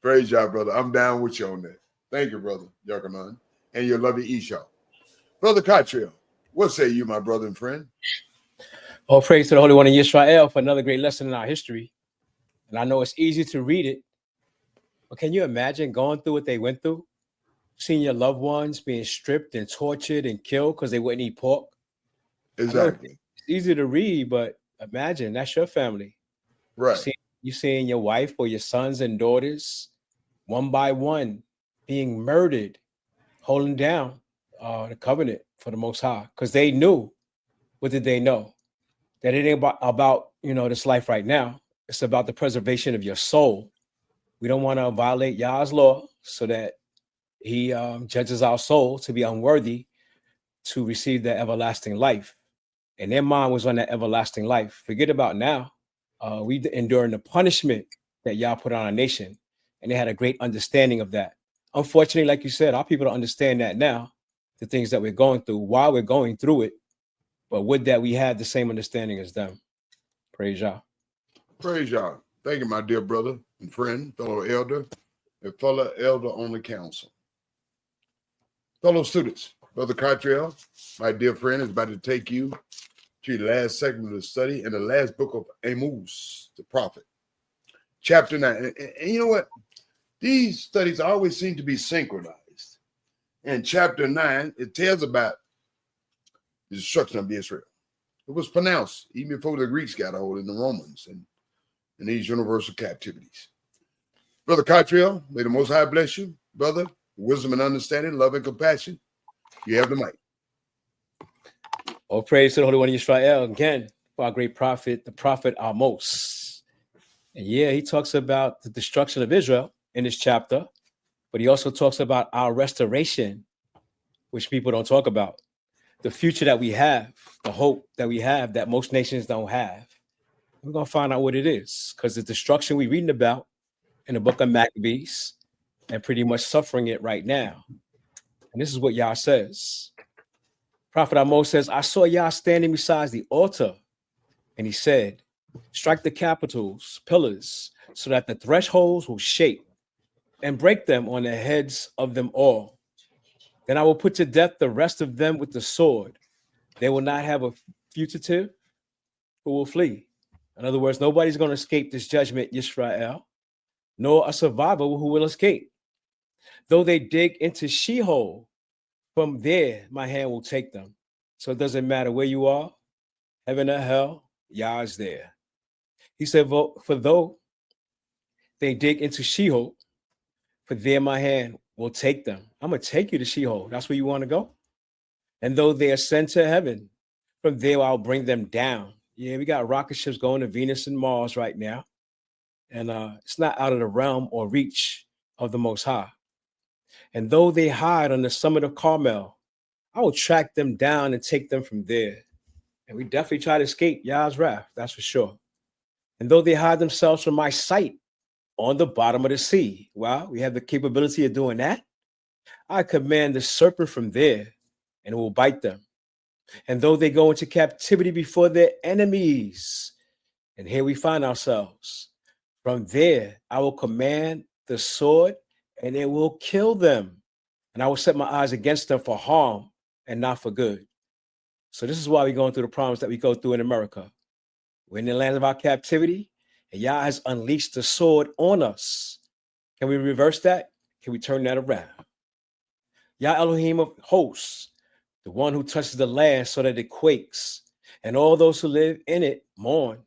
Praise Yah, brother. I'm down with you on that. Thank you, brother Yakanan, and your lovely Isha. Brother Katriel, what say you, my brother and friend? All praise to the Holy One in Israel for another great lesson in our history. And I know it's easy to read it, but can you imagine going through what they went through? Seeing your loved ones being stripped and tortured and killed because they wouldn't eat pork? Exactly. It's easy to read, but imagine that's your family. Right. You seeing your wife or your sons and daughters one by one being murdered, holding down the covenant for the Most High, because they knew. What did they know? That it ain't about this life right now. It's about the preservation of your soul. We don't want to violate Yah's law so that he judges our soul to be unworthy to receive the everlasting life. And their mind was on that everlasting life. Forget about now. We enduring the punishment that Yah put on our nation. And they had a great understanding of that. Unfortunately, like you said, our people don't understand that now, the things that we're going through, while we're going through it. But would that we had the same understanding as them. Praise Yah. Praise Yah. Thank you, my dear brother and friend, fellow elder, and fellow elder on the council. Fellow students, Brother Cottrell, my dear friend, is about to take you to the last segment of the study in the last book of Amos, the prophet, chapter 9. And you know what? These studies always seem to be synchronized. In chapter 9, it tells about the destruction of Israel. It was pronounced even before the Greeks got a hold of the Romans and these universal captivities. Brother Cottrell, may the Most High bless you, brother. Wisdom and understanding, love and compassion. You have the mic. All praise to the Holy One of Israel again for our great prophet, the prophet Amos. And yeah, he talks about the destruction of Israel in this chapter, but he also talks about our restoration, which people don't talk about. The future that we have, the hope that we have that most nations don't have. We're going to find out what it is, because the destruction we're reading about in the book of Maccabees and pretty much suffering it right now. And this is what Yah says. Prophet Amos says, I saw Yah standing beside the altar, and he said, strike the capitals, pillars, so that the thresholds will shake and break them on the heads of them all. Then I will put to death the rest of them with the sword. They will not have a fugitive who will flee. In other words, nobody's going to escape this judgment, Yisrael, nor a survivor who will escape. Though they dig into Sheol, from there my hand will take them. So it doesn't matter where you are, heaven or hell, Yah is there. He said, for though they dig into Sheol, for there my hand will take them. I'm going to take you to Sheol. That's where you want to go. And though they ascend to heaven, from there I'll bring them down. Yeah, we got rocket ships going to Venus and Mars right now. And it's not out of the realm or reach of the Most High. And though they hide on the summit of Carmel, I will track them down and take them from there. And we definitely try to escape Yah's wrath, that's for sure. And though they hide themselves from my sight on the bottom of the sea, well, we have the capability of doing that. I command the serpent from there, and it will bite them. And though they go into captivity before their enemies, and here we find ourselves, from there I will command the sword, and it will kill them. And I will set my eyes against them for harm and not for good. So this is why we're going through the problems that we go through in America. We're in the land of our captivity, and Yah has unleashed the sword on us. Can we reverse that? Can we turn that around? Yah Elohim of hosts, the one who touches the land so that it quakes, and all those who live in it mourn.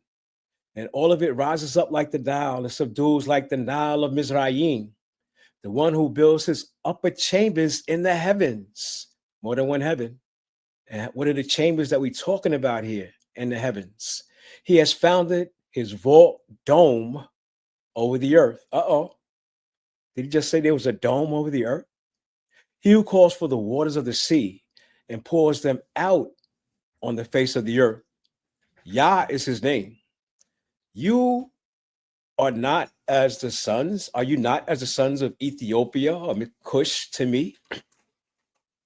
And all of it rises up like the Nile and subdues like the Nile of Mizraim. the one who builds his upper chambers in the heavens, more than one heaven. And what are the chambers that we're talking about here in the heavens? He has founded his vault dome over the earth. Did he just say there was a dome over the earth? He who calls for the waters of the sea and pours them out on the face of the earth. Yah is his name. You are not as the sons. Are you not as the sons of Ethiopia or Cush to me?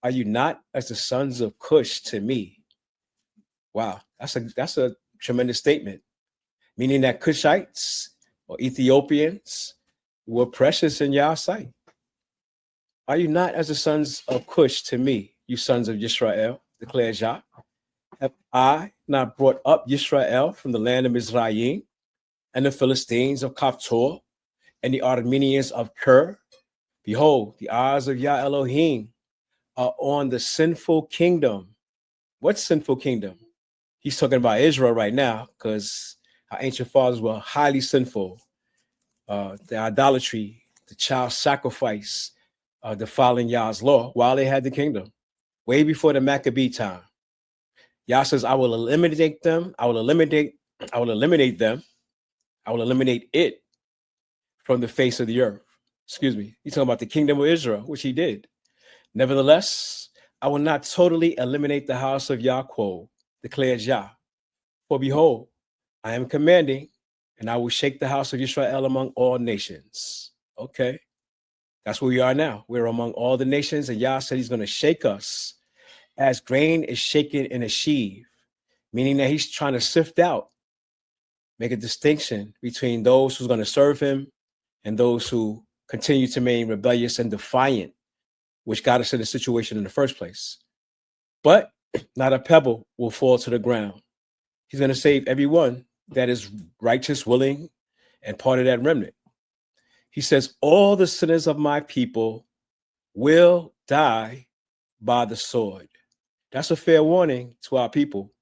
Are you not as the sons of Cush to me? Wow, that's a tremendous statement, meaning that Cushites or Ethiopians were precious in Yah's sight. Are you not as the sons of Cush to me, you sons of Yisrael, declares Yah? Have I not brought up Yisrael from the land of Mizraim, and the Philistines of Kaphtor, and the Armenians of Ker? Behold, the eyes of Yah Elohim are on the sinful kingdom. What sinful kingdom? He's talking about Israel right now, because our ancient fathers were highly sinful. The idolatry, the child sacrifice, defiling Yah's law while they had the kingdom, way before the Maccabee time. Yah says, I will eliminate them. I will eliminate them. I will eliminate it from the face of the earth. Excuse me. He's talking about the kingdom of Israel, which he did. Nevertheless, I will not totally eliminate the house of Yaquo, declares Yah. For behold, I am commanding, and I will shake the house of Israel among all nations. Okay. That's where we are now. We're among all the nations, and Yah said he's going to shake us as grain is shaken in a sheaf, meaning that he's trying to sift out, make a distinction between those who's going to serve him and those who continue to remain rebellious and defiant, which got us in the situation in the first place. But not a pebble will fall to the ground. He's going to save everyone that is righteous, willing, and part of that remnant. He says, all the sinners of my people will die by the sword. That's a fair warning to our people,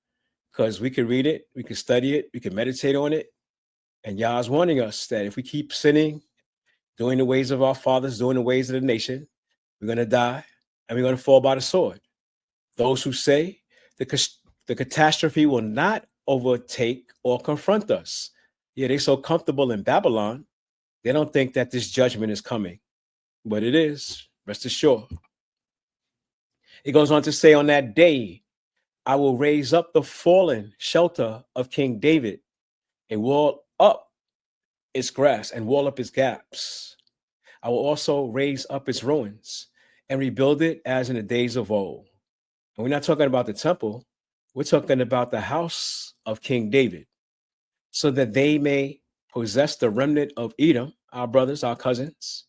because we can read it, we can study it, we can meditate on it. And Yah's warning us that if we keep sinning, doing the ways of our fathers, doing the ways of the nation, we're going to die and we're going to fall by the sword. Those who say the catastrophe will not overtake or confront us. Yeah, they're so comfortable in Babylon, they don't think that this judgment is coming, but it is, rest assured. It goes on to say, on that day, I will raise up the fallen shelter of King David and wall up its grass and wall up its gaps. I will also raise up its ruins and rebuild it as in the days of old. And we're not talking about the temple. We're talking about the house of King David, so that they may possess the remnant of Edom, our brothers, our cousins,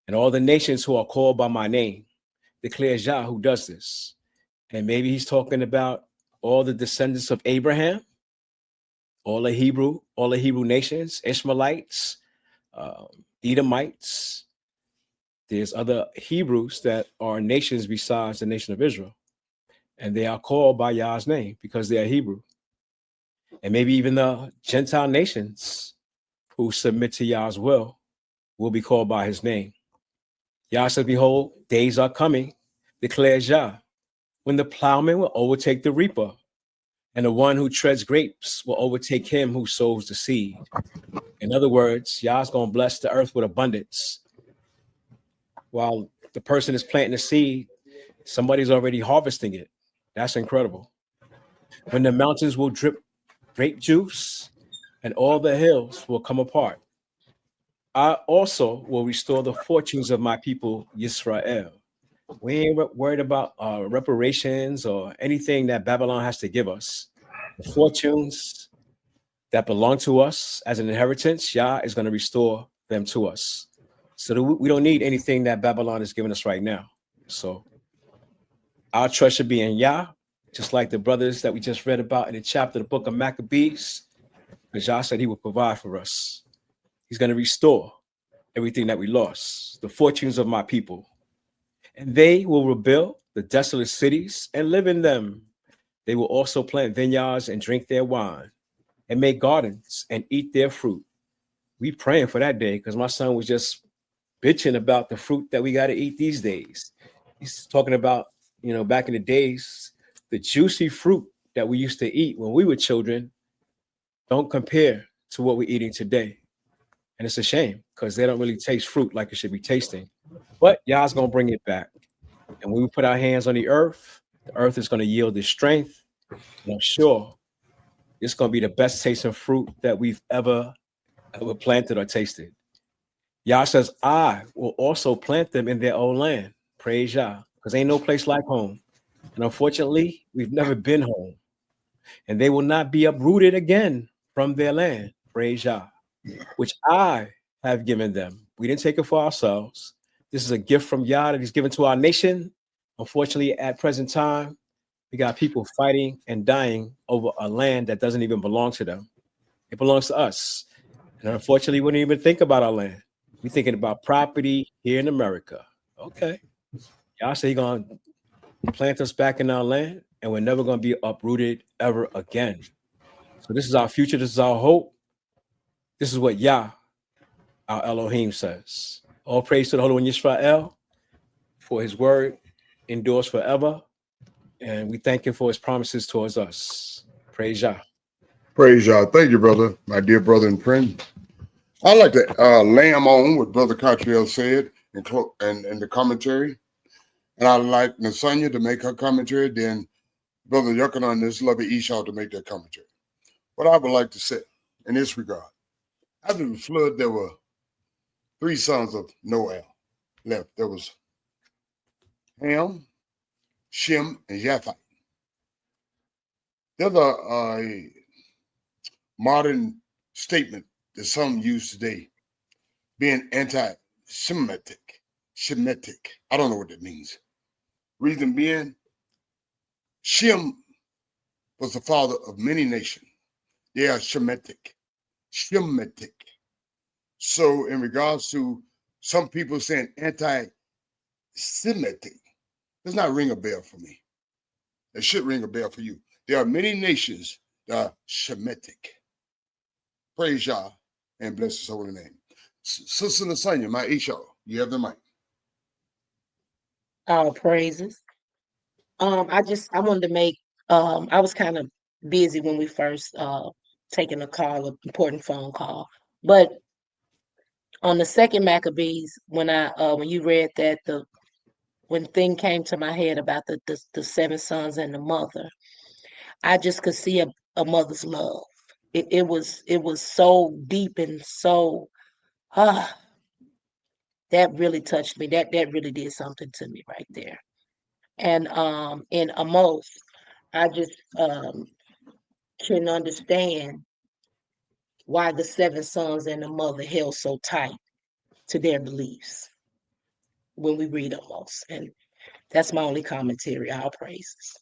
and all the nations who are called by my name, declares Yah, who does this. And maybe he's talking about all the descendants of Abraham, all the Hebrew nations, Ishmaelites, Edomites. There's other Hebrews that are nations besides the nation of Israel, and they are called by Yah's name because they are Hebrew. And maybe even the Gentile nations who submit to Yah's will be called by his name. Yah says, behold, days are coming, declares Yah, when the plowman will overtake the reaper, and the one who treads grapes will overtake him who sows the seed. In other words, Yah's going to bless the earth with abundance. While the person is planting the seed, somebody's already harvesting it. That's incredible. When the mountains will drip grape juice and all the hills will come apart, I also will restore the fortunes of my people, Yisrael. We ain't worried about reparations or anything that Babylon has to give us. The fortunes that belong to us as an inheritance, Yah is going to restore them to us. So that we don't need anything that Babylon is giving us right now. So our trust should be in Yah, just like the brothers that we just read about in the chapter of the book of Maccabees, because Yah said he will provide for us. He's going to restore everything that we lost, the fortunes of my people. And they will rebuild the desolate cities and live in them. They will also plant vineyards and drink their wine and make gardens and eat their fruit. We praying for that day, because my son was just bitching about the fruit that we got to eat these days. He's talking about, back in the days, the juicy fruit that we used to eat when we were children don't compare to what we're eating today. And it's a shame because they don't really taste fruit like it should be tasting. But Yah's going to bring it back. And when we put our hands on the earth is going to yield the strength. And I'm sure it's going to be the best tasting fruit that we've ever planted or tasted. Yah says, I will also plant them in their own land. Praise Yah. Because ain't no place like home. And unfortunately, we've never been home. And they will not be uprooted again from their land. Praise Yah. Which I have given them. We didn't take it for ourselves. This is a gift from Yah that he's given to our nation. Unfortunately, at present time, we got people fighting and dying over a land that doesn't even belong to them. It belongs to us. And unfortunately, we don't even think about our land. We're thinking about property here in America. Okay. Y'all say you're going to plant us back in our land, and we're never going to be uprooted ever again. So this is our future. This is our hope. This is what Yah, our Elohim, says. All praise to the Holy One Yisrael for his word endures forever. And we thank him for his promises towards us. Praise Yah. Praise Yah. Thank you, brother, my dear brother and friend. I'd like to lamb on what Brother Cottrell said in the commentary. And I'd like Nasanya to make her commentary, then Brother Yochanan, this lovely Esau, to make their commentary. What I would like to say in this regard, after the flood, there were 3 sons of Noah left. There was Ham, Shem, and Japheth. There's a modern statement that some use today, being anti-Semitic. I don't know what that means. Reason being, Shem was the father of many nations. They are Shemitic. So in regards to some people saying anti-Semitic, does not ring a bell for me. It should ring a bell for you. There are many nations that are Shemitic. Praise Yah and bless his holy name. Sister Nasanya, my Esau, you have the mic. All praises. I wanted to make, I was kind of busy when we first taking a call, an important phone call. But on the second Maccabees, when you read that, when thing came to my head about the 7 sons and the mother, I just could see a mother's love. It was so deep and so that really touched me. That really did something to me right there. And in Amos, I just can understand why the 7 sons and the mother held so tight to their beliefs when we read Amos. And that's my only commentary. All praises.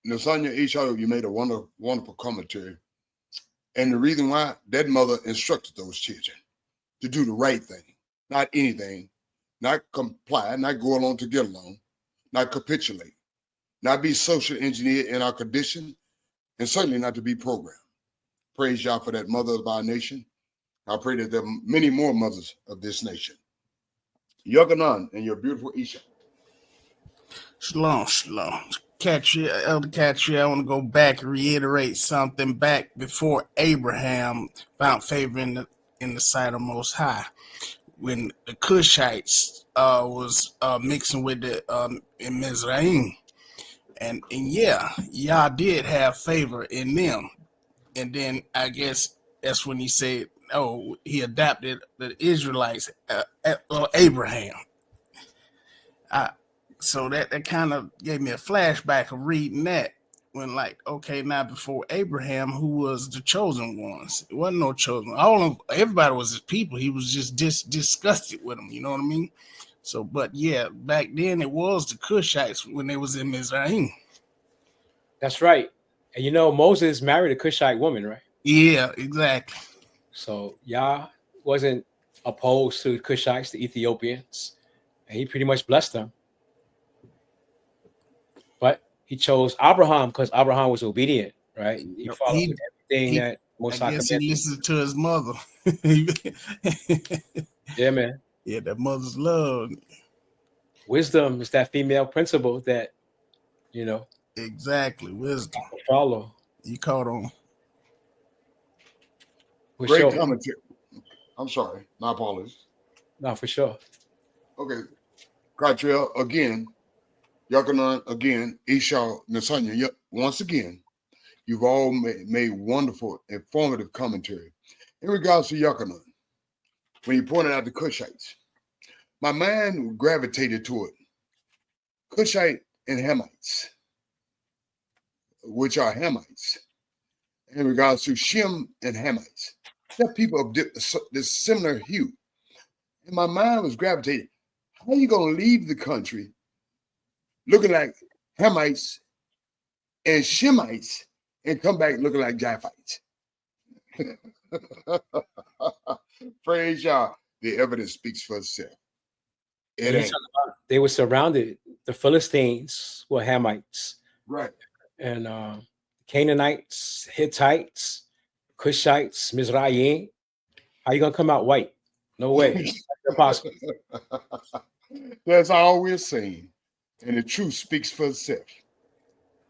Nasanya Esau, you made a wonderful commentary. And the reason why, that mother instructed those children to do the right thing, not anything, not comply, not go along to get along, not capitulate, not be social engineered in our condition, and certainly not to be programmed. Praise Yah for that mother of our nation. I pray that there are many more mothers of this nation. Yochanan and your beautiful Isha. Shalom. Elder Catry, I want to go back and reiterate something back before Abraham found favor in the sight of Most High. When the Cushites was mixing with the in Mizraim. And yeah, Yah did have favor in them. And then I guess that's when he said, he adopted the Israelites, Abraham. So that kind of gave me a flashback of reading that when now before Abraham, who was the chosen ones? It wasn't no chosen. Everybody was his people. He was just disgusted with them. You know what I mean? So, but yeah, back then it was the Cushites when they was in Mizraim. That's right. And Moses married a Cushite woman, right? Yeah, exactly. So Yah wasn't opposed to the Cushites, the Ethiopians, and he pretty much blessed them. But he chose Abraham because Abraham was obedient, right? He followed everything that Most High commanded. He listened to his mother. Yeah, man. Yeah, that mother's love. Wisdom is that female principle that, Exactly. Wisdom. follow. You caught on. For Great sure. commentary. I'm sorry. My apologies. No, for sure. Okay. Cartrell, again, Yakanan, again, Esau, Nasanya, once again, you've all made wonderful, informative commentary. In regards to Yakanan, when you pointed out the Cushites, my mind gravitated toward Cushite and Hamites, which are Hamites. In regards to Shem and Hamites, they're people of this similar hue. And my mind was gravitating. How are you going to leave the country looking like Hamites and Shemites and come back looking like Japhites? Praise y'all. The evidence speaks for itself. They were surrounded. The Philistines were Hamites. Right. And Canaanites, Hittites, Cushites, Mizraim. How you going to come out white? No way. That's impossible. That's all we're saying. And the truth speaks for itself.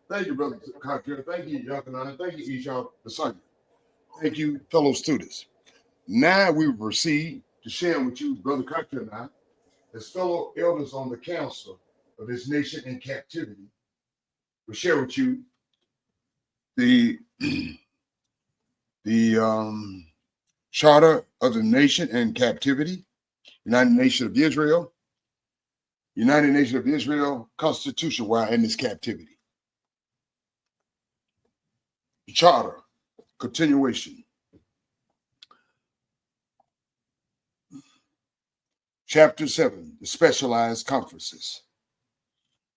Thank you, Brother Carter. Thank you, Yakanan. Thank you, Esau, the son. Thank you, fellow students. Now we will proceed to share with you, Brother Carter and I, as fellow elders on the council of this nation in captivity, we'll share with you the Charter of the Nation in Captivity, United Nation of Israel, United Nation of Israel Constitution while in this captivity. The Charter, continuation. Chapter 7, the Specialized Conferences.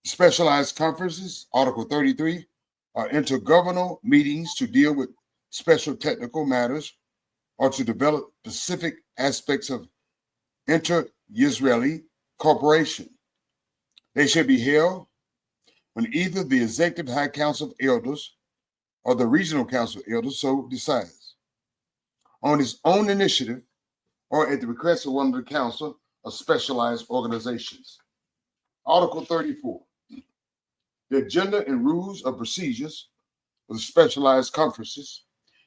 Specialized conferences, Article 33, are intergovernmental meetings to deal with special technical matters or to develop specific aspects of inter-Israeli cooperation. They shall be held when either the Executive High Council of Elders or the Regional Council of Elders so decides, on its own initiative or at the request of one of the Council of Specialized Organizations. Article 34. The agenda and rules of procedures of the specialized conferences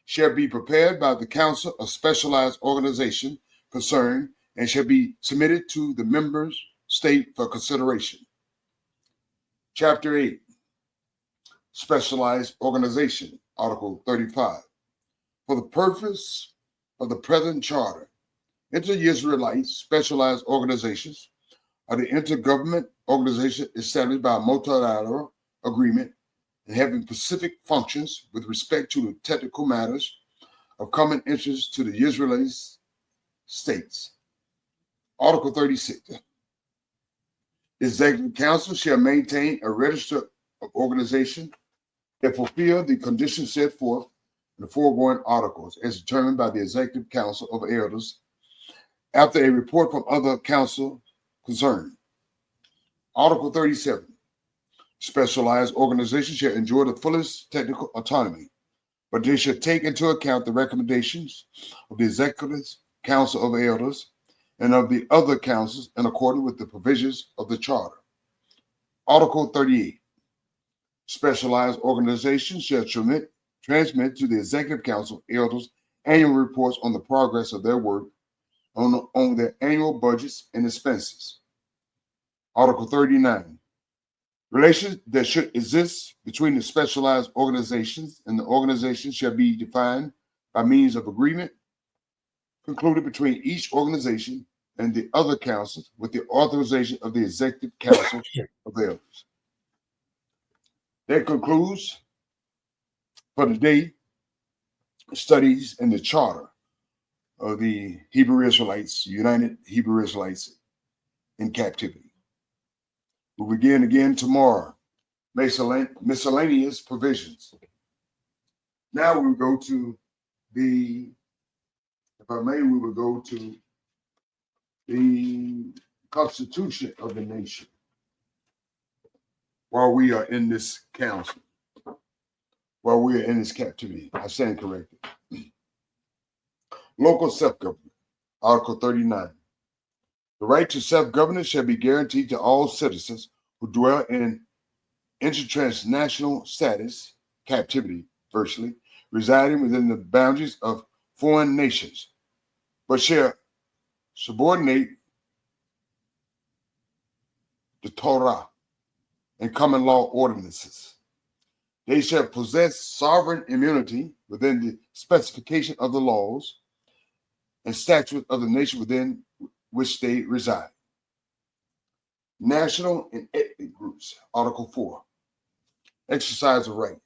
shall be prepared by the Council of Specialized Organization concerned and shall be submitted to the members state for consideration. Chapter 8, Specialized Organization, Article 35. For the purpose of the present charter, inter-Israelite specialized organizations are the intergovernment organization established by a multilateral agreement and having specific functions with respect to the technical matters of common interest to the Israeli states. Article 36. The Executive Council shall maintain a register of organization that fulfill the conditions set forth in the foregoing articles as determined by the Executive Council of Elders after a report from other council concerned. Article 37. Specialized organizations shall enjoy the fullest technical autonomy, but they shall take into account the recommendations of the Executive Council of Elders and of the other councils in accordance with the provisions of the Charter. Article 38. Specialized organizations shall transmit to the Executive Council of Elders annual reports on the progress of their work on their annual budgets and expenses. Article 39. Relations that should exist between the specialized organizations and the organization shall be defined by means of agreement concluded between each organization and the other councils with the authorization of the Executive Council of Elders. That concludes for today studies in the Charter of the Hebrew Israelites, United Hebrew Israelites in captivity. We'll begin again tomorrow. Miscellaneous provisions. Now we will go to we will go to the Constitution of the nation while we are in this council, while we are in this captivity. I stand corrected. Local self-government, Article 39. The right to self-governance shall be guaranteed to all citizens who dwell in intertransnational status, captivity, virtually, residing within the boundaries of foreign nations, but shall subordinate the Torah and common law ordinances. They shall possess sovereign immunity within the specification of the laws and statutes of the nation within which they reside. National and ethnic groups, Article 4, exercise of right.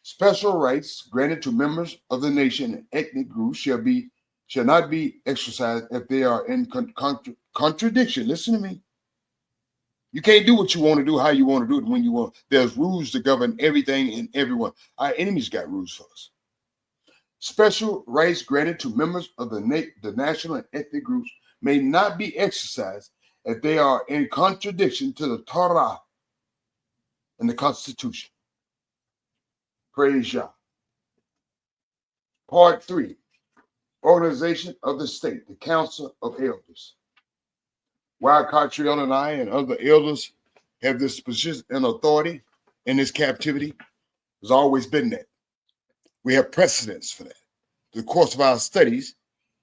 Special rights granted to members of the nation and ethnic groups shall not be exercised if they are in contradiction. Listen to me. You can't do what you want to do, how you want to do it, when you want. There's rules to govern everything and everyone. Our enemies got rules for us. Special rights granted to members of the national and ethnic groups may not be exercised if they are in contradiction to the Torah and the Constitution. Praise Yah. Part 3, Organization of the State, the Council of Elders. While Cottrell and I and other elders have this position and authority in this captivity, there's always been that. We have precedents for that. In the course of our studies,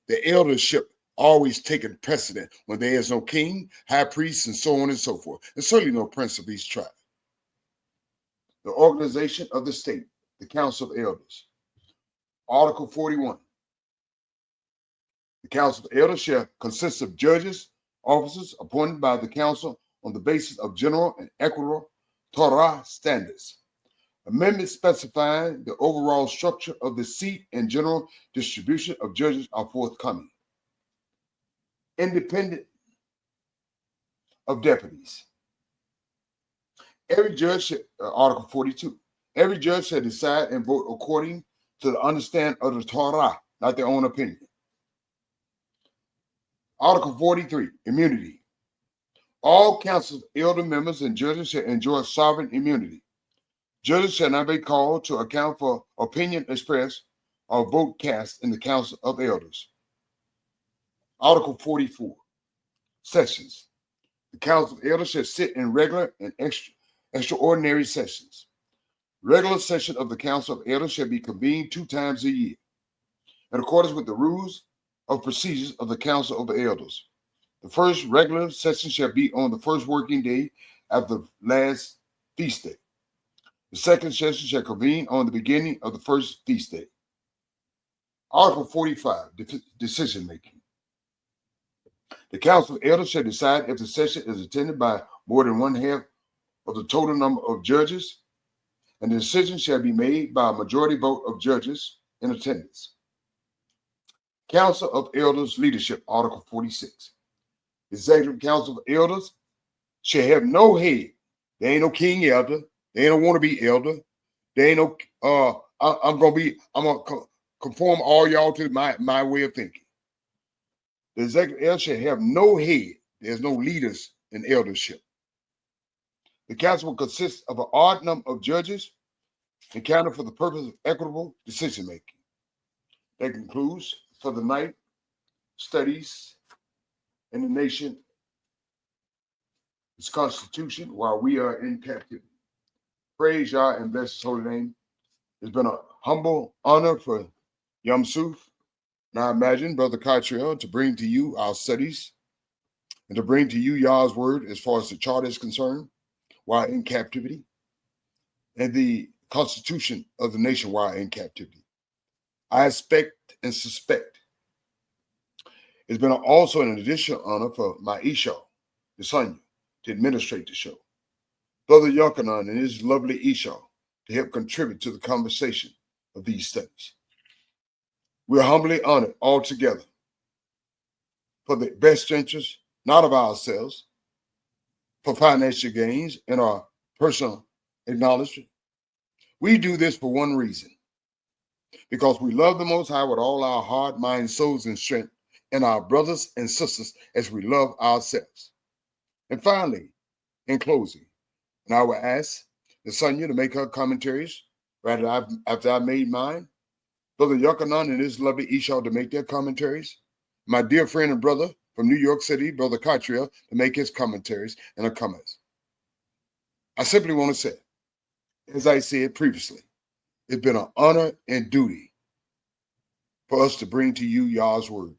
the eldership always taken precedent when there is no king, high priest, and so on and so forth. There's certainly no prince of each tribe. The organization of the state, the Council of Elders. Article 41. The Council of Elders shall consist of judges, officers appointed by the council on the basis of general and equitable Torah standards. Amendments specifying the overall structure of the seat and general distribution of judges are forthcoming. Independent of deputies. Every judge, Article 42, every judge shall decide and vote according to the understanding of the Torah, not their own opinion. Article 43, immunity. All councils, elder members, and judges shall enjoy sovereign immunity. Judges shall not be called to account for opinion expressed or vote cast in the Council of Elders. Article 44, sessions. The Council of Elders shall sit in regular and extraordinary sessions. Regular session of the Council of Elders shall be convened 2 times a year, in accordance with the rules of procedures of the Council of the Elders. The first regular session shall be on the first working day after the last feast day. The second session shall convene on the beginning of the first feast day. Article 45, decision making. The Council of Elders shall decide if the session is attended by more than 1/2 of the total number of judges, and the decision shall be made by a majority vote of judges in attendance. Council of Elders Leadership, Article 46. Executive Council of Elders shall have no head. There ain't no king elder. There ain't no wannabe elder. There ain't no, I'm gonna conform all y'all to my way of thinking. The executive elder shall have no head. There's no leaders in eldership. The council will consist of an odd number of judges and counted for the purpose of equitable decision making. That concludes for the night studies in the nation, its constitution, while we are in captivity. Praise Yah and bless his holy name. It's been a humble honor for Yom Suf, and I imagine Brother Cottrell, to bring to you our studies and to bring to you Yah's word as far as the charter is concerned while in captivity, and the constitution of the nation while in captivity. I expect and suspect it's been also an additional honor for my Esau, the son, to administrate the show. Brother Yochanan and his lovely Esau to help contribute to the conversation of these studies. We're humbly honored all together for the best interest, not of ourselves, for financial gains and our personal acknowledgement. We do this for one reason, because we love the Most High with all our heart, mind, souls, and strength, and our brothers and sisters as we love ourselves. And finally, in closing, and I will ask the Sonia to make her commentaries after I made mine, Brother Yochanan and his lovely Esau to make their commentaries, my dear friend and brother, from New York City, Brother Cottrell, to make his commentaries and comments. I simply want to say, as I said previously, it's been an honor and duty for us to bring to you Yah's word.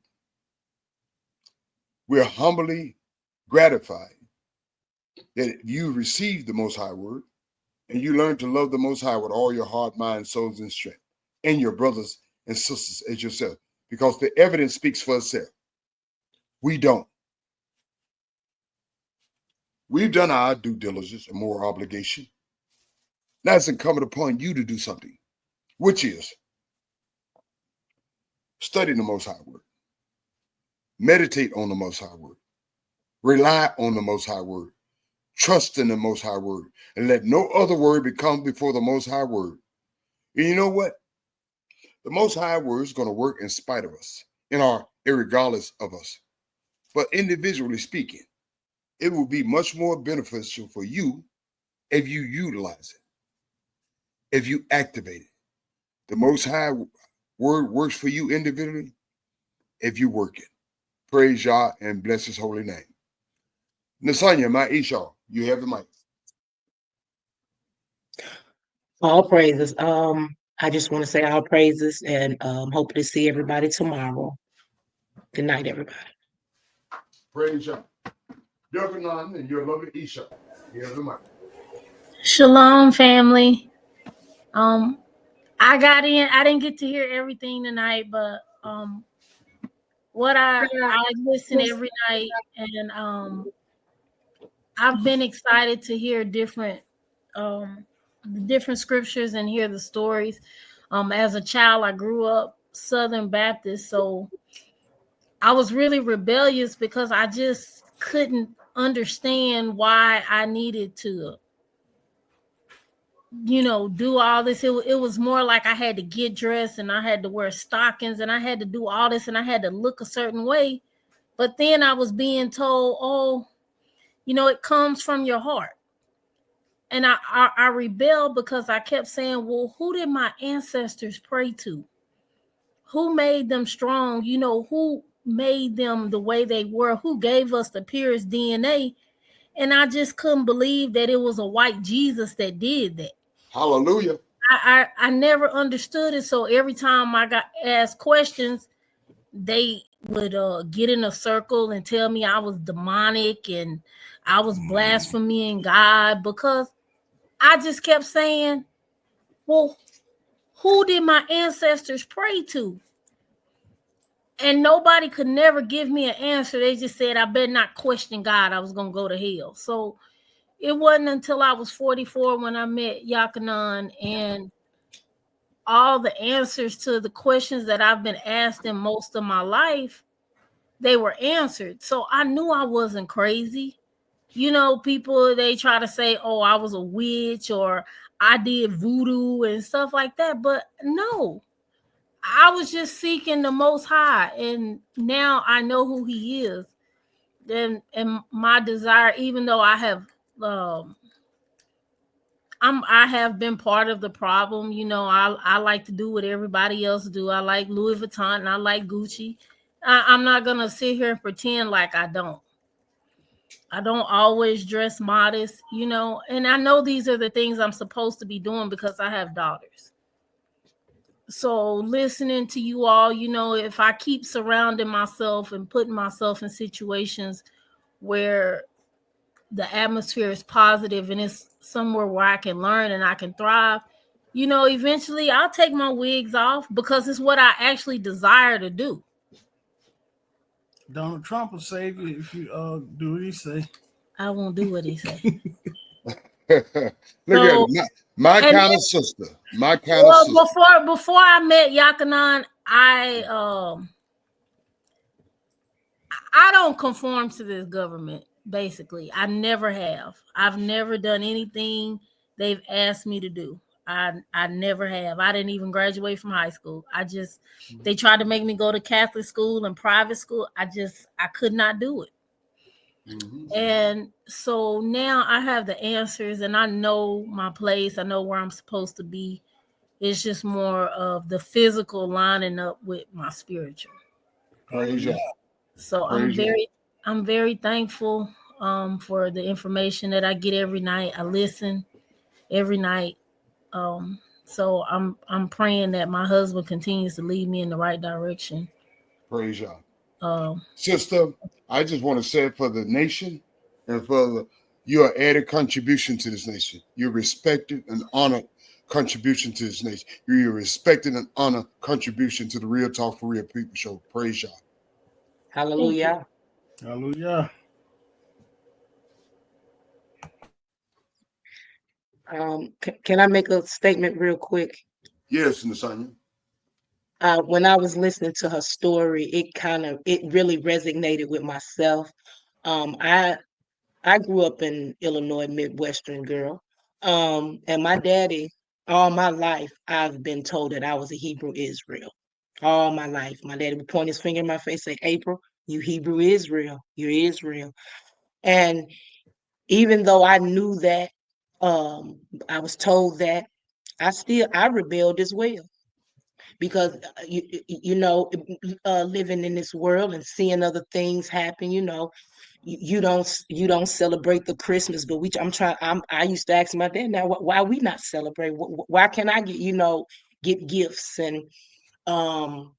We're humbly gratified that you received the Most High word and you learn to love the Most High with all your heart, mind, souls, and strength, and your brothers and sisters as yourself, because the evidence speaks for itself. We don't. We've done our due diligence and moral obligation. Now it's incumbent upon you to do something, which is study the Most High word, meditate on the Most High word, rely on the Most High word, trust in the Most High word, and let no other word become before the Most High word. And you know what? The Most High word is going to work in spite of us, irregardless of us. But individually speaking, it will be much more beneficial for you if you utilize it, if you activate it. The Most High word works for you individually if you work it. Praise Yah and bless his holy name. Nasanya, my Esau, you have the mic. All praises. I just want to say all praises and hope to see everybody tomorrow. Good night, everybody. Praise Yah. Yochanan and your lovely Esau, you have the mic. Shalom, family. I got in. I didn't get to hear everything tonight, but what I listen every night, and I've been excited to hear different scriptures and hear the stories. As a child, I grew up Southern Baptist, so I was really rebellious because I just couldn't understand why I needed to, do all this. It was more like I had to get dressed and I had to wear stockings and I had to do all this and I had to look a certain way. But then I was being told, it comes from your heart. And I rebelled because I kept saying, well, who did my ancestors pray to? Who made them strong? Who made them the way they were? Who gave us the purest DNA? And I just couldn't believe that it was a white Jesus that did that. Hallelujah. I never understood it. So every time I got asked questions, they would get in a circle and tell me I was demonic and I was blaspheming God, because I just kept saying, well, who did my ancestors pray to? And nobody could never give me an answer. They just said I better not question God. I was going to go to hell. So it wasn't until I was 44 when I met Yochanan, and all the answers to the questions that I've been asked in most of my life, they were answered. So I knew I wasn't crazy. People, they try to say, oh, I was a witch or I did voodoo and stuff like that. But no, I was just seeking the Most High. And now I know who he is. And my desire, even though I have I have been part of the problem. I like to do what everybody else do. I like Louis Vuitton and I like Gucci. I'm not going to sit here and pretend like I don't. I don't always dress modest, and I know these are the things I'm supposed to be doing because I have daughters. So listening to you all, if I keep surrounding myself and putting myself in situations where the atmosphere is positive and it's somewhere where I can learn and I can thrive, eventually I'll take my wigs off because it's what I actually desire to do. Donald Trump will save you if you do what he say. I won't do what he say. Look at it. My kind of sister. My kind of sister. Before I met Yochanan, I don't conform to this government. Basically, I never have. I've never done anything they've asked me to do. I never have. I didn't even graduate from high school. They tried to make me go to Catholic school and private school. I could not do it. Mm-hmm. And so now I have the answers and I know my place. I know where I'm supposed to be. It's just more of the physical lining up with my spiritual. Praise God. So Praise you. I'm very thankful for the information that I get every night. I listen every night. So I'm praying that my husband continues to lead me in the right direction. Praise y'all. Um, Sister, I just want to say for the nation and for your added contribution to this nation. Your respected and honored contribution to this nation. Your respected and honored contribution to the Real Talk for Real People show. Praise y'all. Hallelujah. Hallelujah. Can I make a statement real quick? Yes, Nasanya. When I was listening to her story, it really resonated with myself. Um, I I grew up in Illinois, Midwestern girl. And my daddy, all my life, I've been told that I was a Hebrew Israel. All my life. My daddy would point his finger in my face, say, April, you Hebrew Israel, you're Israel. And even though I knew that, I was told that, I rebelled as well because living in this world and seeing other things happen, you don't celebrate the Christmas, but I used to ask my dad, now why we not celebrate? Why can I get gifts? And um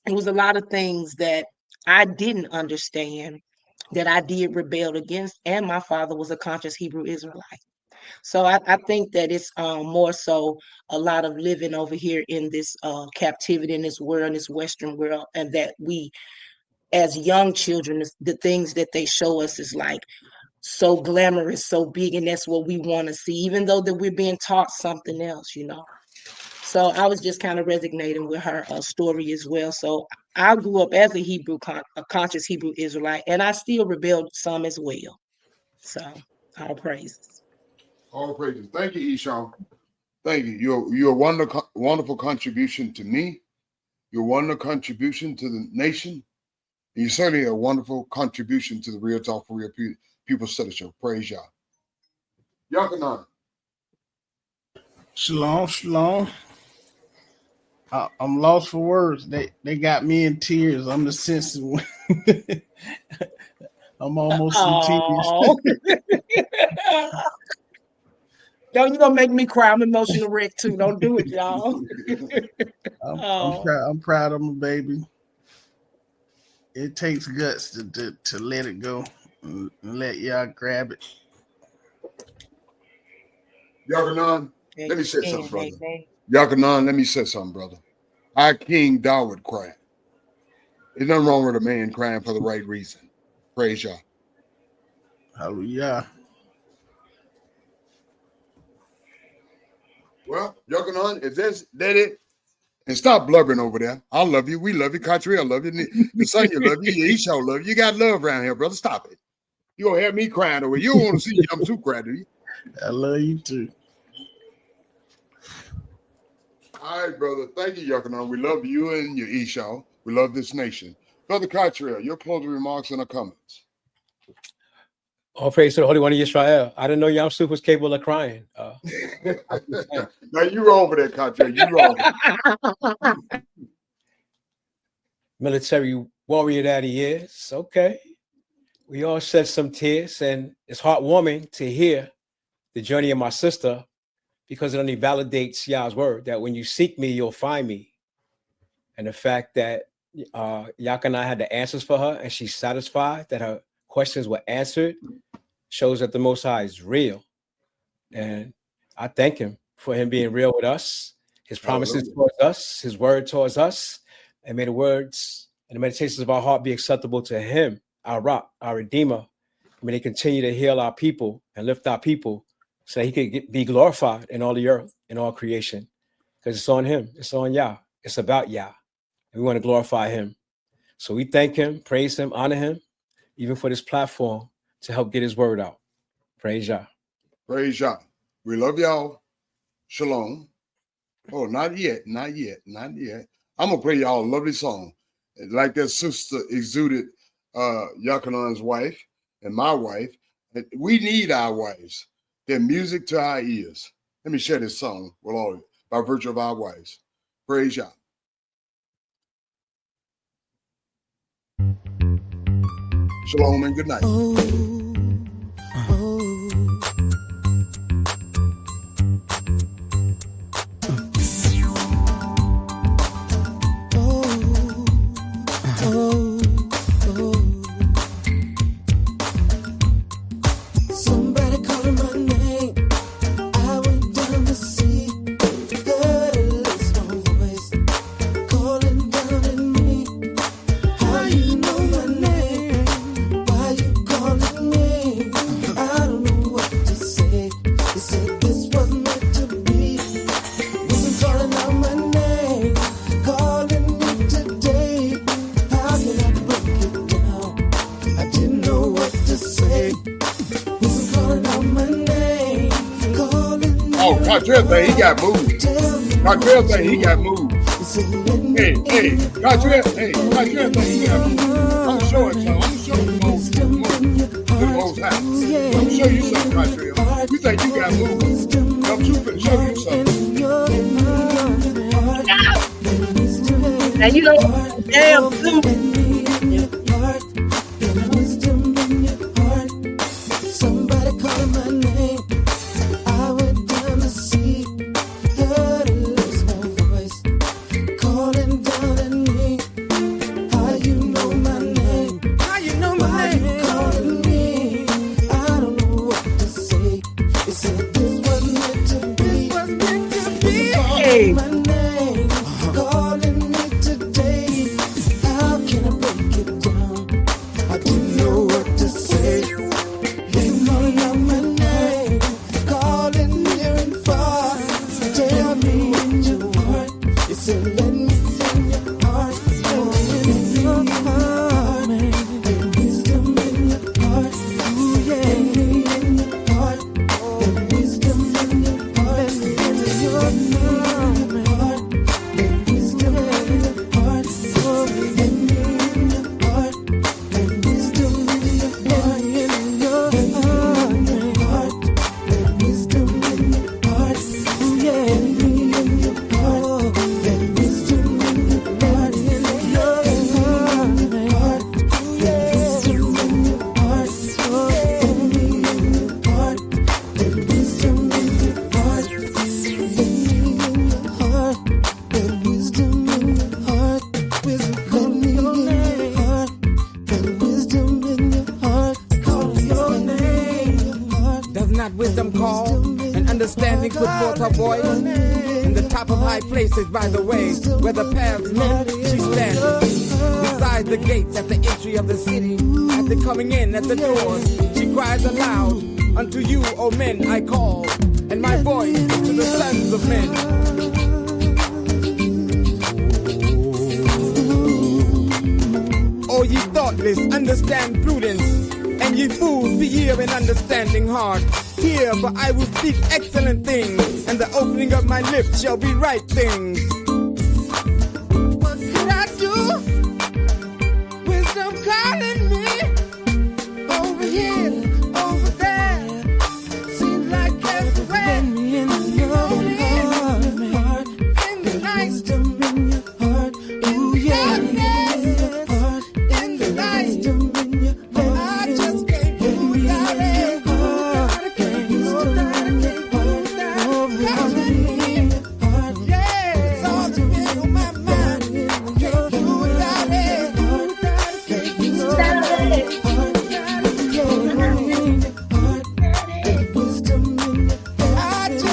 it was a lot of things that I didn't understand, that I did rebel against, and my father was a conscious Hebrew Israelite. So I think that it's more so a lot of living over here in this captivity in this world, in this Western world, and that we, as young children, the things that they show us is like so glamorous, so big, and that's what we want to see, even though that we're being taught something else. So I was just kind of resonating with her story as well. So I grew up as a conscious Hebrew Israelite, and I still rebelled some as well. So all praises. All praises. Thank you, Eshawn. Thank you. You're a wonderful contribution to me. You're a wonderful contribution to the nation. And you're certainly a wonderful contribution to the Real Talk for Real People Study Show. Praise y'all. Yakanan. Shalom, shalom. I'm lost for words. They got me in tears. I'm the sensitive one. I'm almost in tears. Oh, yo, you gonna make me cry. I'm emotional wreck too. Don't do it, y'all. I'm proud of my baby. It takes guts to let it go and let y'all grab it. Yakanan, let me say something, brother. Yakanan, let me say something, brother. Our King Dawood cried. There's nothing wrong with a man crying for the right reason. Praise y'all. Hallelujah. Well, Yakanan, if that it, and stop blubbering over there. I love you. We love you. Country, I love you. The son, you love you. Your Esau love you. You got love around here, brother. Stop it. You gonna have me crying over. You don't want to see Yum Sue cry, do you? I love you too. All right, brother. Thank you, Yakanan. We love you and your Esau. We love this nation. Brother Cottrell, your closing remarks and comments. All praise to the Holy One of Israel. I didn't know Yam Suf was capable of crying. Now you over there, Cottrell. You over. Military warrior that he is. Okay. We all shed some tears, and it's heartwarming to hear the journey of my sister, because it only validates Yah's word that when you seek me, you'll find me. And the fact that Yakana had the answers for her and she's satisfied that her questions were answered shows that the Most High is real. And I thank him for him being real with us, his promises towards us, his word towards us, and may the words and the meditations of our heart be acceptable to him, our rock, our redeemer. May they continue to heal our people and lift our people so that he could be glorified in all the earth, in all creation. Because it's on him, it's on Yah, it's about Yah. And we want to glorify him. So we thank him, praise him, honor him, even for this platform to help get his word out. Praise Yah. Praise Yah. We love y'all. Shalom. Oh, not yet, not yet, not yet. I'm gonna play y'all a lovely song. Like that sister exuded Yakanan's wife and my wife. We need our wives. They're music to our ears. Let me share this song with all of you by virtue of our wives. Praise Yah. Shalom and good night. Somebody calling my name. I went down to see. Heard at least one voice calling down at me. How you know my name? Why you calling me? I don't know what to say. They said this was meant to be. Wasn't calling out my name, calling me today. How can I break it down? I didn't know what to say. Oh, Cottrell thing, he got moved. Cottrell thing, he got moved. Hey, Cottrell thing, he got moved. I'm showing something. I'm showing the most house. I'm show you something, Cottrell. You think you got moved? I'm too finna show you something. Now you know, damn blue. Somebody calling my name. I went down to see. Heard at least one voice calling down at me. How you know my name? How you know my Why you calling me? I don't know what to say. They said this was meant to be. Hey. My name, calling me today. How can I break it down? I didn't know what to say. They calling out my name, calling near and far. Tell me what you want. You said let me in your heart. In your heart, and wisdom in your heart. Ooh yeah, let me in your heart. And wisdom in your heart. In your heart, and wisdom in your heart. Oh, let me in your heart. And wisdom in your heart. In your heart, and wisdom in your heart. Ooh yeah, let me in your heart. And wisdom in your heart. In your heart, ooh yeah, wisdom in your heart. Oh, let me in your heart. And wisdom in your heart. Let me in your heart. And wisdom in your heart. Wisdom, let me in your heart. And wisdom in your heart. Call your name. Does not wisdom call and understanding put forth her voice? In the top of high places, by the way, where the paths met, she stands. Beside the gates at the entry of the city, at the coming in at the doors, she cries aloud, unto you, O men, I call, and my voice to the sons of men. O ye thoughtless, understand prudence, and ye fools, be ye of an understanding heart. Hear, for I will speak excellent things, and the opening of my lips shall be right things. What could I do? Wisdom calling me over here, over there. Seems like everywhere. In your heart, In the night, wisdom in your heart. Ooh yeah, in the night, wisdom in your heart. I just can't do without it. I can't do without it. Yeah, it's all the way on my mind. Can't do without it. Can't do without it. I just can't do without it.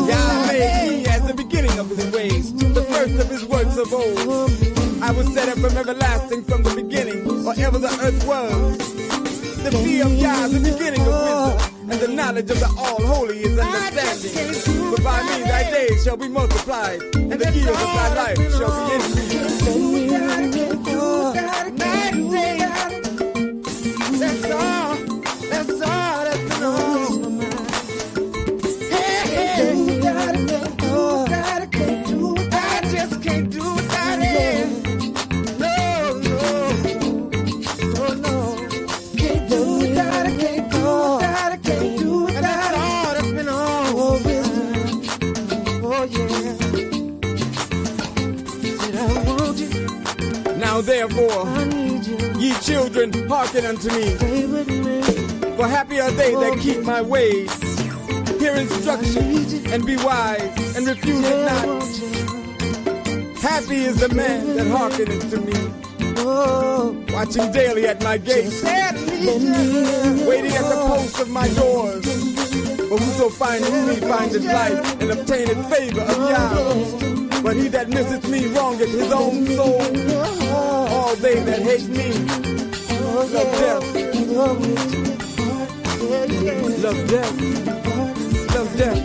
Yah made me as the beginning of his ways, the first of his works of old. I was set up from everlasting from the beginning, or ever the earth was. The fear of Yah is the beginning of wisdom, and the knowledge of the All-Holy is understanding. But by me thy days shall be multiplied, and the years of thy life shall be increased. That's all, that's all that's been on my mind. I just can't do without it. No, can't do without it. Can't do without it. That's all that's been on. Oh yeah. Said I want you. Now therefore, I need you. Ye children, hearken unto me. For happy are they that keep my ways. Hear instruction and be wise and refuse it not. Happy is the man that hearkeneth to me. Watching daily at my gates, waiting at the posts of my doors. For whoso findeth me findeth life and obtaineth favor of Yah. But he that misseth me wrongeth his own soul. All they that hate me love death. Love death. Love death.